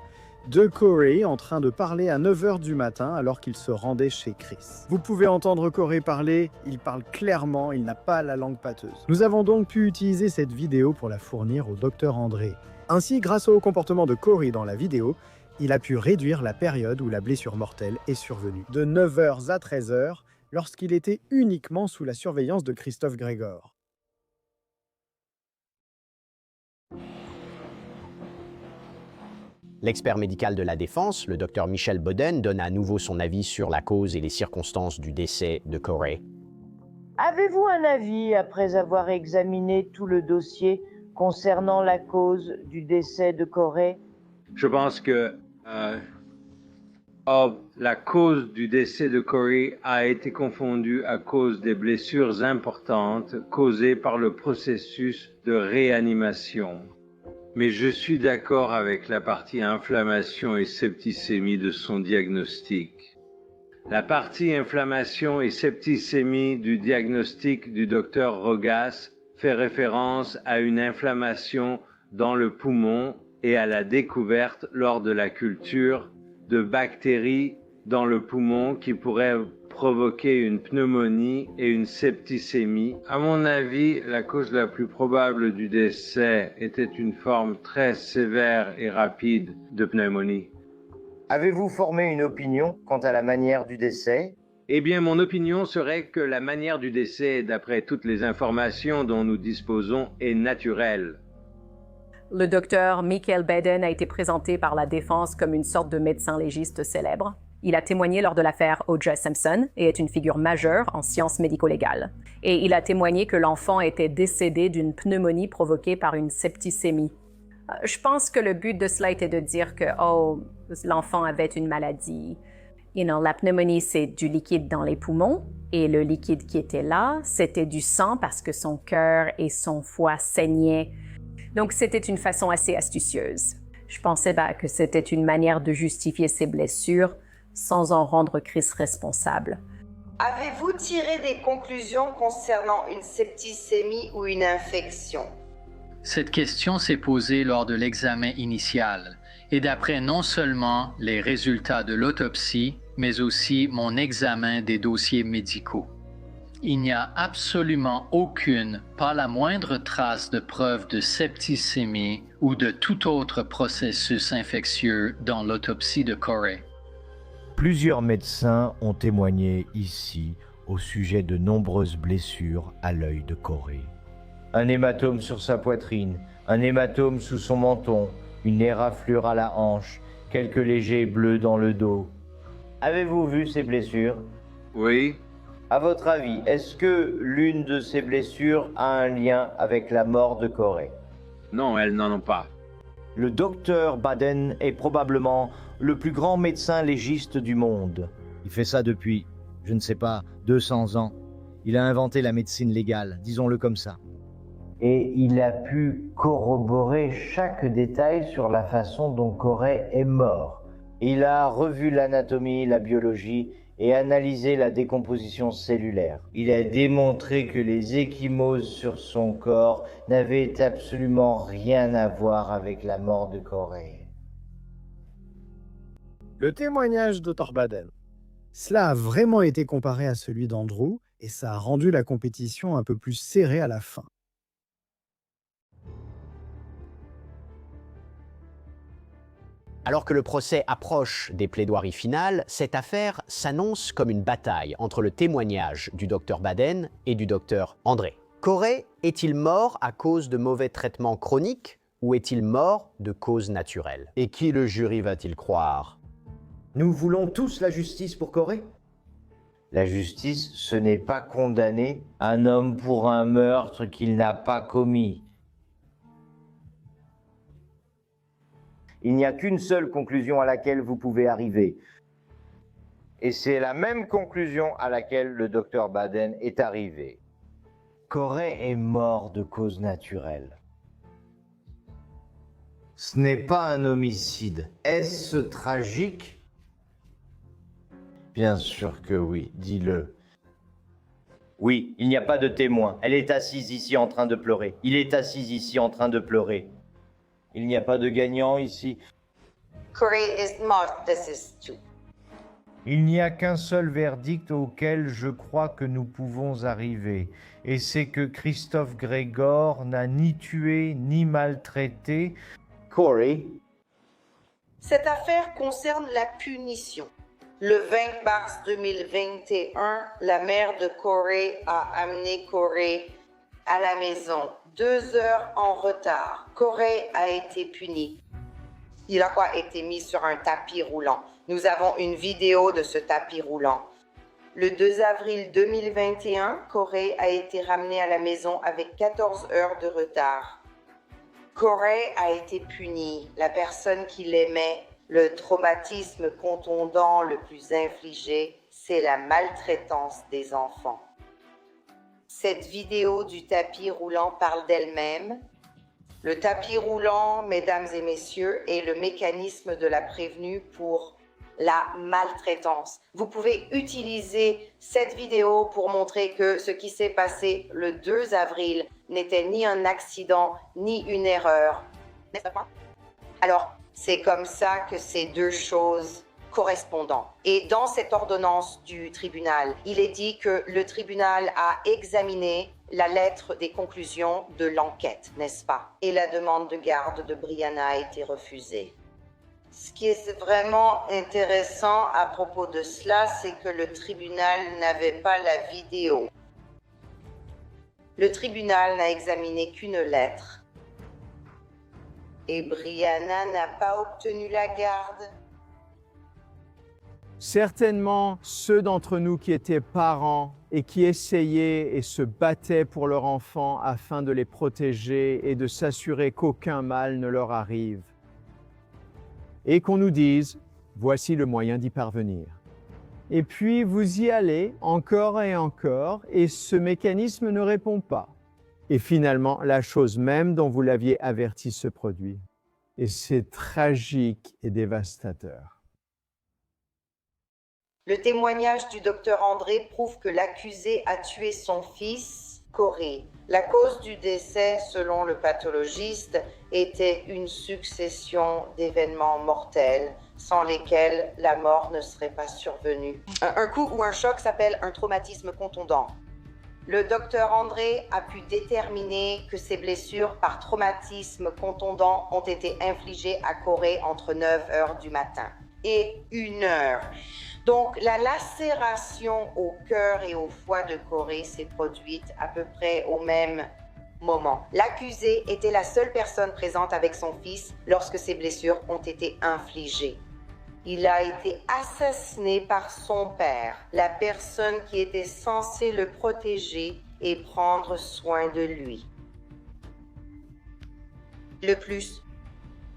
de Corey en train de parler à 9h du matin alors qu'il se rendait chez Chris. Vous pouvez entendre Corey parler, il parle clairement, il n'a pas la langue pâteuse. Nous avons donc pu utiliser cette vidéo pour la fournir au docteur André. Ainsi, grâce au comportement de Corey dans la vidéo, il a pu réduire la période où la blessure mortelle est survenue, de 9h à 13h, lorsqu'il était uniquement sous la surveillance de Christophe Gregor. L'expert médical de la défense, le docteur Michel Boden, donne à nouveau son avis sur la cause et les circonstances du décès de Corey. Avez-vous un avis après avoir examiné tout le dossier concernant la cause du décès de Corey? Je pense que la cause du décès de Corey a été confondue à cause des blessures importantes causées par le processus de réanimation. Mais je suis d'accord avec la partie inflammation et septicémie de son diagnostic. La partie inflammation et septicémie du diagnostic du docteur Rogas fait référence à une inflammation dans le poumon et à la découverte lors de la culture de bactéries dans le poumon qui pourraient provoquer une pneumonie et une septicémie. À mon avis, la cause la plus probable du décès était une forme très sévère et rapide de pneumonie. Avez-vous formé une opinion quant à la manière du décès? Eh bien, mon opinion serait que la manière du décès, d'après toutes les informations dont nous disposons, est naturelle. Le docteur Michael Baden a été présenté par la défense comme une sorte de médecin légiste célèbre. Il a témoigné lors de l'affaire O.J. Simpson et est une figure majeure en sciences médico-légales. Et il a témoigné que l'enfant était décédé d'une pneumonie provoquée par une septicémie. Je pense que le but de cela était de dire que, l'enfant avait une maladie. La pneumonie, c'est du liquide dans les poumons, et le liquide qui était là, c'était du sang parce que son cœur et son foie saignaient. Donc, c'était une façon assez astucieuse. Je pensais que c'était une manière de justifier ses blessures sans en rendre Chris responsable. Avez-vous tiré des conclusions concernant une septicémie ou une infection? Cette question s'est posée lors de l'examen initial, et d'après non seulement les résultats de l'autopsie, mais aussi mon examen des dossiers médicaux. Il n'y a absolument aucune, pas la moindre trace de preuve de septicémie ou de tout autre processus infectieux dans l'autopsie de Corey. Plusieurs médecins ont témoigné ici au sujet de nombreuses blessures à l'œil de Corey. Un hématome sur sa poitrine, un hématome sous son menton, une éraflure à la hanche, quelques légers bleus dans le dos. Avez-vous vu ces blessures? Oui. À votre avis, est-ce que l'une de ces blessures a un lien avec la mort de Corey? Non, elles n'en ont pas. Le docteur Baden est probablement le plus grand médecin légiste du monde. Il fait ça depuis, je ne sais pas, 200 ans. Il a inventé la médecine légale, disons-le comme ça. Et il a pu corroborer chaque détail sur la façon dont Corey est mort. Il a revu l'anatomie, la biologie et analysé la décomposition cellulaire. Il a démontré que les ecchymoses sur son corps n'avaient absolument rien à voir avec la mort de Corey. Le témoignage de Dr. Baden. Cela a vraiment été comparé à celui d'Andrew et ça a rendu la compétition un peu plus serrée à la fin. Alors que le procès approche des plaidoiries finales, cette affaire s'annonce comme une bataille entre le témoignage du docteur Baden et du docteur André. Corey est-il mort à cause de mauvais traitements chroniques ou est-il mort de cause naturelle? Et qui le jury va-t-il croire? Nous voulons tous la justice pour Corey? La justice, ce n'est pas condamner un homme pour un meurtre qu'il n'a pas commis. Il n'y a qu'une seule conclusion à laquelle vous pouvez arriver. Et c'est la même conclusion à laquelle le docteur Baden est arrivé. Corey est mort de cause naturelle. Ce n'est pas un homicide. Est-ce tragique? Bien sûr que oui, dis-le. Oui, il n'y a pas de témoin. Elle est assise ici en train de pleurer. Il est assis ici en train de pleurer. Il n'y a pas de gagnant ici. Corey is not deceased too. Il n'y a qu'un seul verdict auquel je crois que nous pouvons arriver, et c'est que Christophe Gregor n'a ni tué ni maltraité Corey. Cette affaire concerne la punition. Le 20 mars 2021, la mère de Corey a amené Corey à la maison 2 heures en retard. Corey a été puni. Il a été mis sur un tapis roulant. Nous avons une vidéo de ce tapis roulant. Le 2 avril 2021, Corey a été ramené à la maison avec 14 heures de retard. Corey a été puni. La personne qui l'aimait, le traumatisme contondant le plus infligé, c'est la maltraitance des enfants. Cette vidéo du tapis roulant parle d'elle-même. Le tapis roulant, mesdames et messieurs, est le mécanisme de la prévenue pour la maltraitance. Vous pouvez utiliser cette vidéo pour montrer que ce qui s'est passé le 2 avril n'était ni un accident, ni une erreur. N'est-ce pas? Alors, c'est comme ça que ces deux choses correspondent. Et dans cette ordonnance du tribunal, il est dit que le tribunal a examiné la lettre des conclusions de l'enquête, n'est-ce pas? Et la demande de garde de Brianna a été refusée. Ce qui est vraiment intéressant à propos de cela, c'est que le tribunal n'avait pas la vidéo. Le tribunal n'a examiné qu'une lettre. Et Brianna n'a pas obtenu la garde. Certainement, ceux d'entre nous qui étaient parents et qui essayaient et se battaient pour leur enfant afin de les protéger et de s'assurer qu'aucun mal ne leur arrive. Et qu'on nous dise, voici le moyen d'y parvenir. Et puis vous y allez encore et ce mécanisme ne répond pas. Et finalement, la chose même dont vous l'aviez averti se produit. Et c'est tragique et dévastateur. Le témoignage du docteur André prouve que l'accusé a tué son fils, Corey. La cause du décès, selon le pathologiste, était une succession d'événements mortels sans lesquels la mort ne serait pas survenue. Un coup ou un choc s'appelle un traumatisme contondant. Le docteur André a pu déterminer que ces blessures par traumatisme contondant ont été infligées à Corey entre 9h du matin et 1h. Donc, la lacération au cœur et au foie de Corey s'est produite à peu près au même moment. L'accusé était la seule personne présente avec son fils lorsque ces blessures ont été infligées. Il a été assassiné par son père, la personne qui était censée le protéger et prendre soin de lui. Le plus,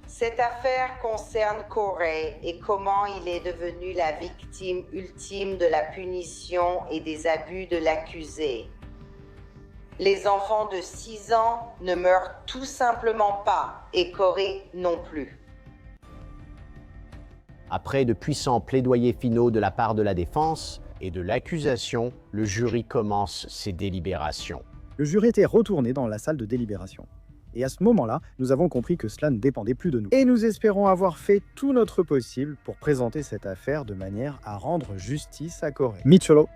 cette affaire concerne Corey et comment il est devenu la victime ultime de la punition et des abus de l'accusé. Les enfants de 6 ans ne meurent tout simplement pas et Corey non plus. Après de puissants plaidoyers finaux de la part de la défense et de l'accusation, le jury commence ses délibérations. Le jury était retourné dans la salle de délibération. Et à ce moment-là, nous avons compris que cela ne dépendait plus de nous. Et nous espérons avoir fait tout notre possible pour présenter cette affaire de manière à rendre justice à Corey. Micholo.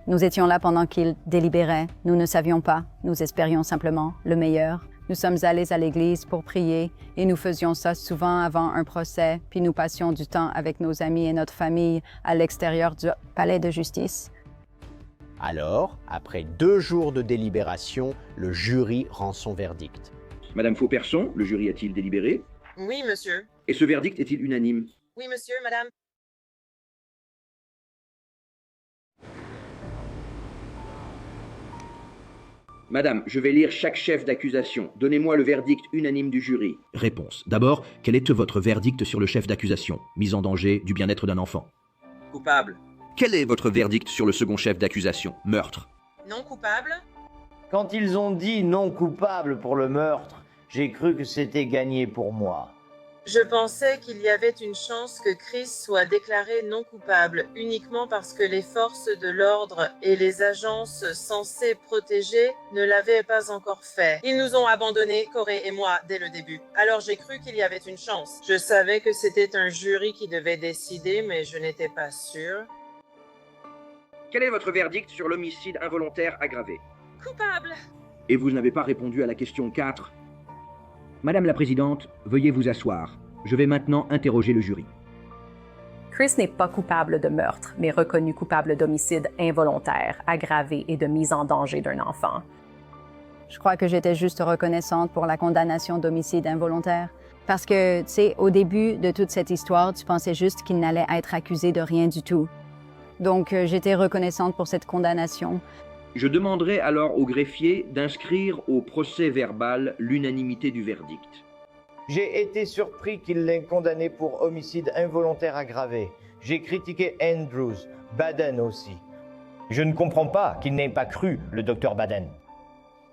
Nous étions là pendant qu'il délibérait. Nous ne savions pas. Nous espérions simplement le meilleur. Nous sommes allés à l'église pour prier et nous faisions ça souvent avant un procès, puis nous passions du temps avec nos amis et notre famille à l'extérieur du palais de justice. Alors, après 2 jours de délibération, le jury rend son verdict. Madame Fauperson, le jury a-t-il délibéré? Oui, monsieur. Et ce verdict est-il unanime? Oui, monsieur, madame. Madame, je vais lire chaque chef d'accusation. Donnez-moi le verdict unanime du jury. Réponse. D'abord, quel est votre verdict sur le chef d'accusation? Mise en danger du bien-être d'un enfant. Coupable. Quel est votre verdict sur le second chef d'accusation? Meurtre. Non coupable. Quand ils ont dit non coupable pour le meurtre, j'ai cru que c'était gagné pour moi. Je pensais qu'il y avait une chance que Chris soit déclaré non coupable uniquement parce que les forces de l'ordre et les agences censées protéger ne l'avaient pas encore fait. Ils nous ont abandonnés, Corey et moi, dès le début. Alors j'ai cru qu'il y avait une chance. Je savais que c'était un jury qui devait décider, mais je n'étais pas sûre. Quel est votre verdict sur l'homicide involontaire aggravé? Coupable! Et vous n'avez pas répondu à la question 4. Madame la Présidente, veuillez vous asseoir. Je vais maintenant interroger le jury. Chris n'est pas coupable de meurtre, mais reconnu coupable d'homicide involontaire, aggravé et de mise en danger d'un enfant. Je crois que j'étais juste reconnaissante pour la condamnation d'homicide involontaire. Parce que, tu sais, au début de toute cette histoire, tu pensais juste qu'il n'allait être accusé de rien du tout. Donc, j'étais reconnaissante pour cette condamnation. Je demanderai alors au greffier d'inscrire au procès verbal l'unanimité du verdict. J'ai été surpris qu'il l'ait condamné pour homicide involontaire aggravé. J'ai critiqué Andrews, Baden aussi. Je ne comprends pas qu'il n'ait pas cru le docteur Baden.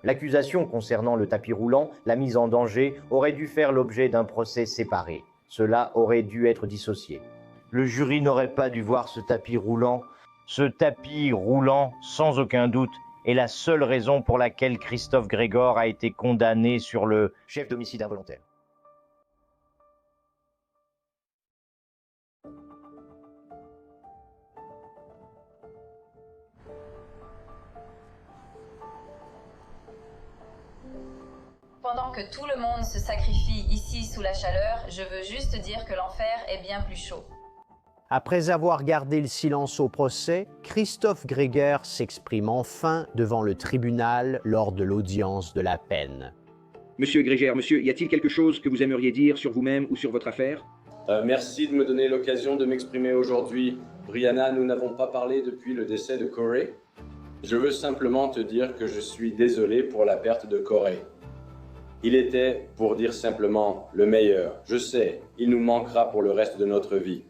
L'accusation concernant le tapis roulant, la mise en danger, aurait dû faire l'objet d'un procès séparé. Cela aurait dû être dissocié. Le jury n'aurait pas dû voir ce tapis roulant. Ce tapis roulant, sans aucun doute, est la seule raison pour laquelle Christophe Gregor a été condamné sur le chef d'homicide involontaire. Pendant que tout le monde se sacrifie ici sous la chaleur, je veux juste dire que l'enfer est bien plus chaud. Après avoir gardé le silence au procès, Christophe Gregor s'exprime enfin devant le tribunal lors de l'audience de la peine. Monsieur Gregor, monsieur, y a-t-il quelque chose que vous aimeriez dire sur vous-même ou sur votre affaire? Merci de me donner l'occasion de m'exprimer aujourd'hui. Brianna, nous n'avons pas parlé depuis le décès de Corey. Je veux simplement te dire que je suis désolé pour la perte de Corey. Il était, pour dire simplement, le meilleur. Je sais, il nous manquera pour le reste de notre vie.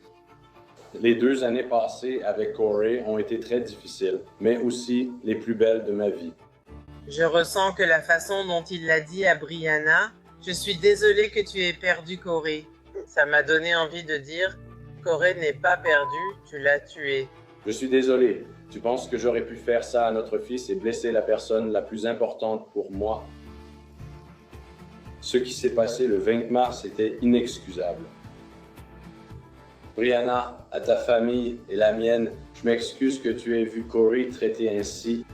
Les 2 années passées avec Corey ont été très difficiles, mais aussi les plus belles de ma vie. Je ressens que la façon dont il l'a dit à Brianna, je suis désolée que tu aies perdu Corey. Ça m'a donné envie de dire, Corey n'est pas perdu, tu l'as tué. Je suis désolé. Tu penses que j'aurais pu faire ça à notre fils et blesser la personne la plus importante pour moi? Ce qui s'est passé le 20 mars était inexcusable. Brianna, à ta famille et la mienne, je m'excuse que tu aies vu Corey traité ainsi.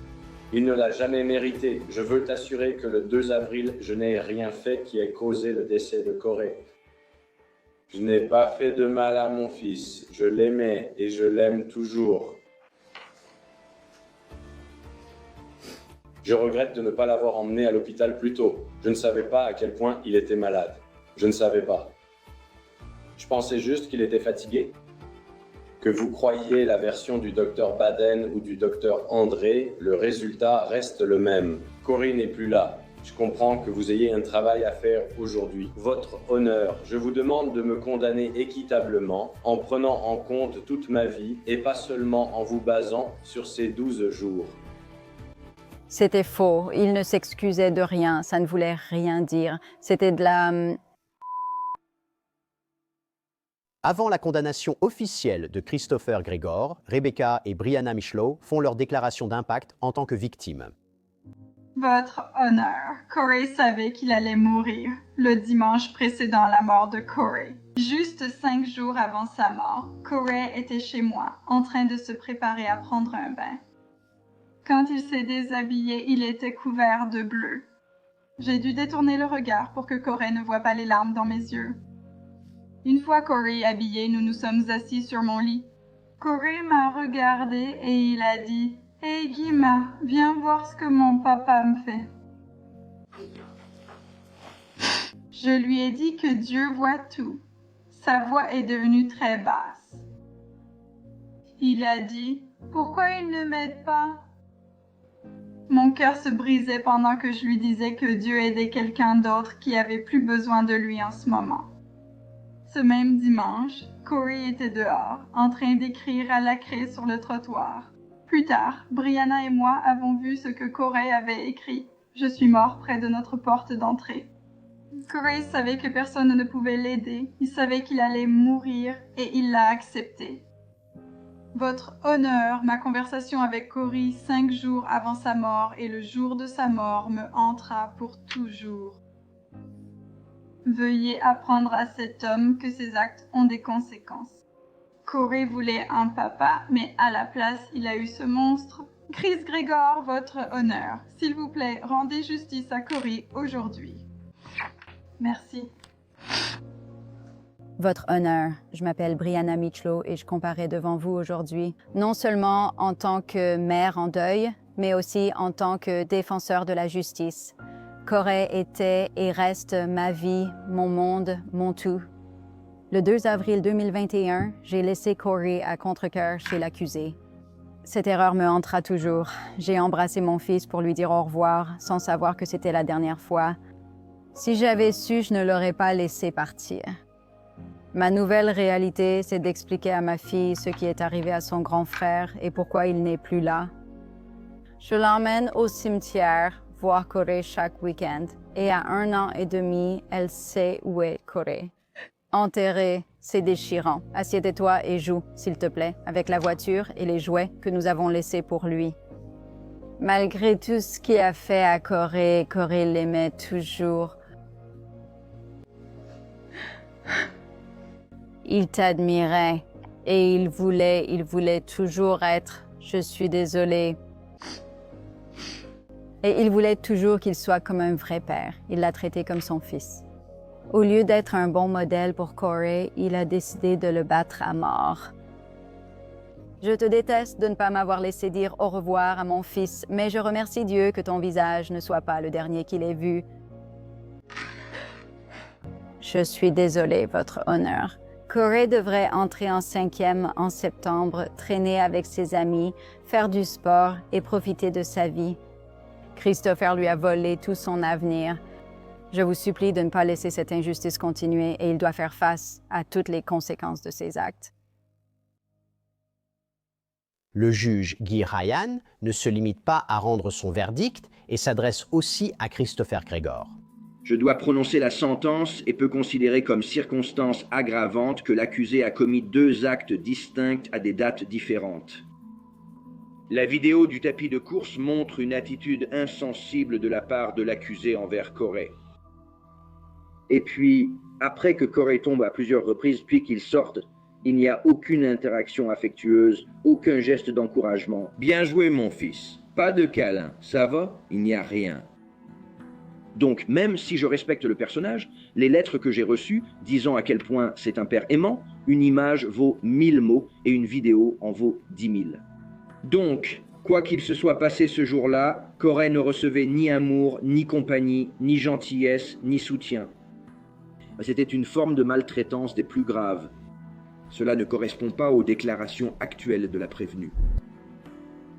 Il ne l'a jamais mérité. Je veux t'assurer que le 2 avril, je n'ai rien fait qui ait causé le décès de Corey. Je n'ai pas fait de mal à mon fils. Je l'aimais et je l'aime toujours. Je regrette de ne pas l'avoir emmené à l'hôpital plus tôt. Je ne savais pas à quel point il était malade. Je ne savais pas. Je pensais juste qu'il était fatigué. Que vous croyiez la version du docteur Baden ou du docteur André, le résultat reste le même. Corey n'est plus là. Je comprends que vous ayez un travail à faire aujourd'hui. Votre honneur, je vous demande de me condamner équitablement en prenant en compte toute ma vie et pas seulement en vous basant sur ces 12 jours. C'était faux. Il ne s'excusait de rien. Ça ne voulait rien dire. C'était de la... Avant la condamnation officielle de Christopher Gregor, Rebecca et Brianna Michelow font leur déclaration d'impact en tant que victimes. Votre honneur, Corey savait qu'il allait mourir le dimanche précédant la mort de Corey. Juste 5 jours avant sa mort, Corey était chez moi, en train de se préparer à prendre un bain. Quand il s'est déshabillé, il était couvert de bleu. J'ai dû détourner le regard pour que Corey ne voie pas les larmes dans mes yeux. Une fois Corey habillé, nous nous sommes assis sur mon lit. Corey m'a regardé et il a dit « Hey Guima, viens voir ce que mon papa me fait. » Je lui ai dit que Dieu voit tout. Sa voix est devenue très basse. Il a dit « Pourquoi il ne m'aide pas ?» Mon cœur se brisait pendant que je lui disais que Dieu aidait quelqu'un d'autre qui avait plus besoin de lui en ce moment. Ce même dimanche, Corey était dehors, en train d'écrire à la craie sur le trottoir. Plus tard, Brianna et moi avons vu ce que Corey avait écrit. « Je suis mort près de notre porte d'entrée. » Corey savait que personne ne pouvait l'aider. Il savait qu'il allait mourir et il l'a accepté. Votre honneur, ma conversation avec Corey 5 jours avant sa mort et le jour de sa mort me hantera pour toujours. Veuillez apprendre à cet homme que ses actes ont des conséquences. Corey voulait un papa, mais à la place, il a eu ce monstre. Chris Gregor, votre honneur. S'il vous plaît, rendez justice à Corey aujourd'hui. Merci. Votre honneur, je m'appelle Brianna Michlo et je comparais devant vous aujourd'hui, non seulement en tant que mère en deuil, mais aussi en tant que défenseur de la justice. Corey était et reste ma vie, mon monde, mon tout. Le 2 avril 2021, j'ai laissé Corey à contre-cœur chez l'accusé. Cette erreur me hantera toujours. J'ai embrassé mon fils pour lui dire au revoir, sans savoir que c'était la dernière fois. Si j'avais su, je ne l'aurais pas laissé partir. Ma nouvelle réalité, c'est d'expliquer à ma fille ce qui est arrivé à son grand frère et pourquoi il n'est plus là. Je l'emmène au cimetière voir Corey chaque week-end et à 1 an et demi, elle sait où est Corey. Enterré, c'est déchirant. Assieds-toi et joue, s'il te plaît, avec la voiture et les jouets que nous avons laissés pour lui. Malgré tout ce qu'il a fait à Corey, Corey l'aimait toujours. Il t'admirait et il voulait toujours être « je suis désolée ». Et il voulait toujours qu'il soit comme un vrai père. Il l'a traité comme son fils. Au lieu d'être un bon modèle pour Corey, il a décidé de le battre à mort. Je te déteste de ne pas m'avoir laissé dire au revoir à mon fils, mais je remercie Dieu que ton visage ne soit pas le dernier qu'il ait vu. Je suis désolée, votre honneur. Corey devrait entrer en 5e en septembre, traîner avec ses amis, faire du sport et profiter de sa vie. Christopher lui a volé tout son avenir. Je vous supplie de ne pas laisser cette injustice continuer et il doit faire face à toutes les conséquences de ses actes. Le juge Guy Ryan ne se limite pas à rendre son verdict et s'adresse aussi à Christopher Gregor. Je dois prononcer la sentence et peux considérer comme circonstance aggravante que l'accusé a commis 2 actes distincts à des dates différentes. La vidéo du tapis de course montre une attitude insensible de la part de l'accusé envers Corey. Et puis, après que Corey tombe à plusieurs reprises puis qu'il sorte, il n'y a aucune interaction affectueuse, aucun geste d'encouragement. Bien joué mon fils. Pas de câlin. Ça va? Il n'y a rien. Donc, même si je respecte le personnage, les lettres que j'ai reçues disant à quel point c'est un père aimant, une image vaut 1000 mots et une vidéo en vaut 10 000. Donc, quoi qu'il se soit passé ce jour-là, Corey ne recevait ni amour, ni compagnie, ni gentillesse, ni soutien. C'était une forme de maltraitance des plus graves. Cela ne correspond pas aux déclarations actuelles de la prévenue.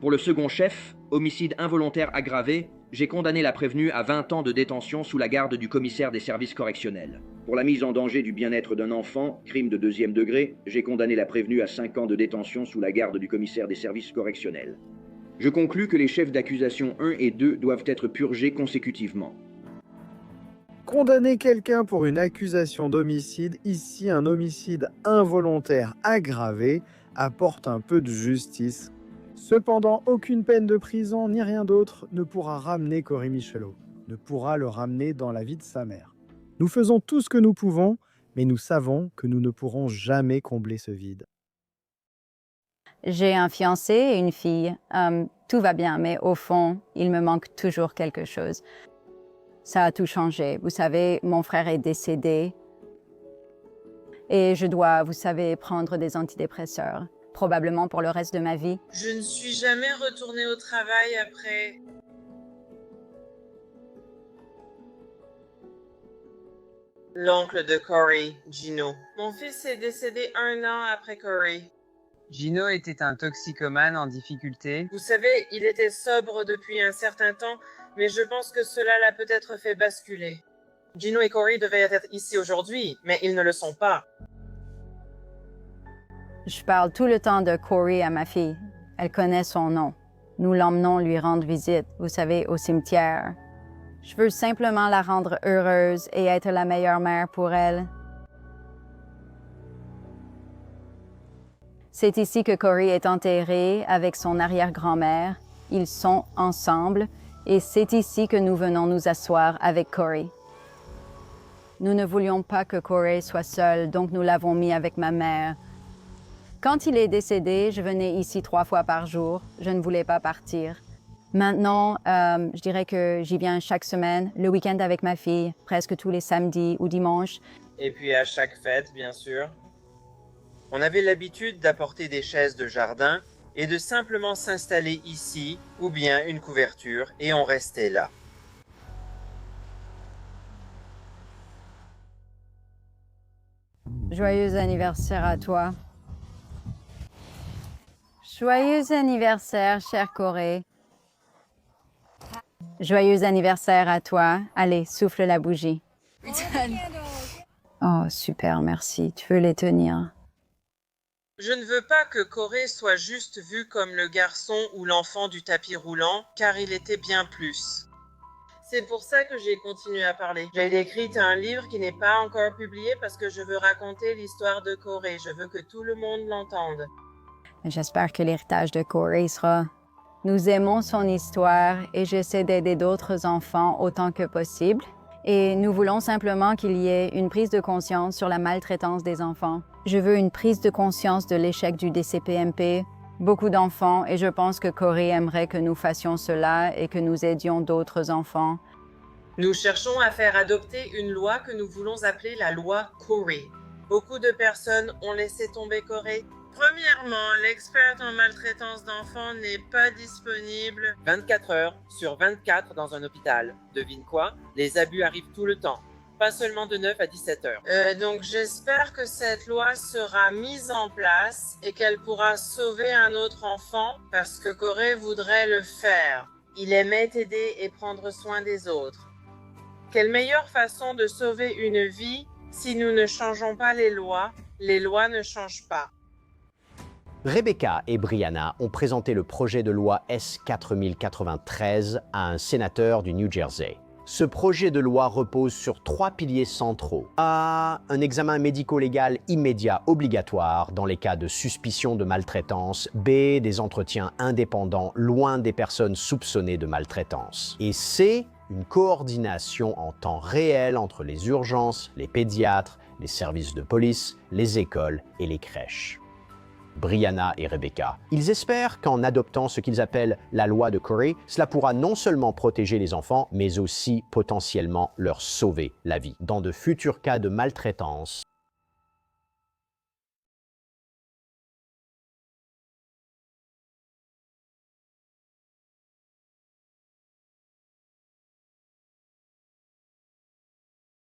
Pour le second chef, homicide involontaire aggravé, j'ai condamné la prévenue à 20 ans de détention sous la garde du commissaire des services correctionnels. Pour la mise en danger du bien-être d'un enfant, crime de 2e degré, j'ai condamné la prévenue à 5 ans de détention sous la garde du commissaire des services correctionnels. Je conclus que les chefs d'accusation 1 et 2 doivent être purgés consécutivement. Condamner quelqu'un pour une accusation d'homicide, ici un homicide involontaire aggravé, apporte un peu de justice. Cependant, aucune peine de prison ni rien d'autre ne pourra ramener Corey Michelot, ne pourra le ramener dans la vie de sa mère. Nous faisons tout ce que nous pouvons, mais nous savons que nous ne pourrons jamais combler ce vide. J'ai un fiancé et une fille. Tout va bien, mais au fond, il me manque toujours quelque chose. Ça a tout changé. Vous savez, mon frère est décédé et je dois, vous savez, prendre des antidépresseurs, probablement pour le reste de ma vie. Je ne suis jamais retournée au travail après. L'oncle de Corey, Gino. Mon fils est décédé 1 an après Corey. Gino était un toxicomane en difficulté. Vous savez, il était sobre depuis un certain temps, mais je pense que cela l'a peut-être fait basculer. Gino et Corey devaient être ici aujourd'hui, mais ils ne le sont pas. Je parle tout le temps de Corey à ma fille. Elle connaît son nom. Nous l'emmenons lui rendre visite, vous savez, au cimetière. Je veux simplement la rendre heureuse et être la meilleure mère pour elle. C'est ici que Corey est enterré avec son arrière-grand-mère. Ils sont ensemble et c'est ici que nous venons nous asseoir avec Corey. Nous ne voulions pas que Corey soit seul, donc nous l'avons mis avec ma mère. Quand il est décédé, je venais ici 3 fois par jour. Je ne voulais pas partir. Maintenant, je dirais que j'y viens chaque semaine, le week-end avec ma fille, presque tous les samedis ou dimanches. Et puis à chaque fête, bien sûr. On avait l'habitude d'apporter des chaises de jardin et de simplement s'installer ici, ou bien une couverture, et on restait là. Joyeux anniversaire à toi. Joyeux anniversaire, cher Corey. Joyeux anniversaire à toi. Allez, souffle la bougie. Oh, super, merci. Tu veux les tenir? Je ne veux pas que Corey soit juste vu comme le garçon ou l'enfant du tapis roulant, car il était bien plus. C'est pour ça que j'ai continué à parler. J'ai écrit un livre qui n'est pas encore publié parce que je veux raconter l'histoire de Corey. Je veux que tout le monde l'entende. J'espère que l'héritage de Corey sera... Nous aimons son histoire et j'essaie d'aider d'autres enfants autant que possible. Et nous voulons simplement qu'il y ait une prise de conscience sur la maltraitance des enfants. Je veux une prise de conscience de l'échec du DCPMP. Beaucoup d'enfants, et je pense que Corey aimerait que nous fassions cela et que nous aidions d'autres enfants. Nous cherchons à faire adopter une loi que nous voulons appeler la loi Corey. Beaucoup de personnes ont laissé tomber Corey. Premièrement, l'expert en maltraitance d'enfants n'est pas disponible 24 heures sur 24 dans un hôpital. Devine quoi? Les abus arrivent tout le temps, pas seulement de 9 à 17 heures. Donc j'espère que cette loi sera mise en place et qu'elle pourra sauver un autre enfant parce que Corey voudrait le faire. Il aimait aider et prendre soin des autres. Quelle meilleure façon de sauver une vie si nous ne changeons pas les lois ne changent pas. Rebecca et Brianna ont présenté le projet de loi S-4093 à un sénateur du New Jersey. Ce projet de loi repose sur 3 piliers centraux. A. Un examen médico-légal immédiat obligatoire dans les cas de suspicion de maltraitance. B. Des entretiens indépendants loin des personnes soupçonnées de maltraitance. Et C. Une coordination en temps réel entre les urgences, les pédiatres, les services de police, les écoles et les crèches. Brianna et Rebecca. Ils espèrent qu'en adoptant ce qu'ils appellent la loi de Corey, cela pourra non seulement protéger les enfants, mais aussi potentiellement leur sauver la vie. Dans de futurs cas de maltraitance,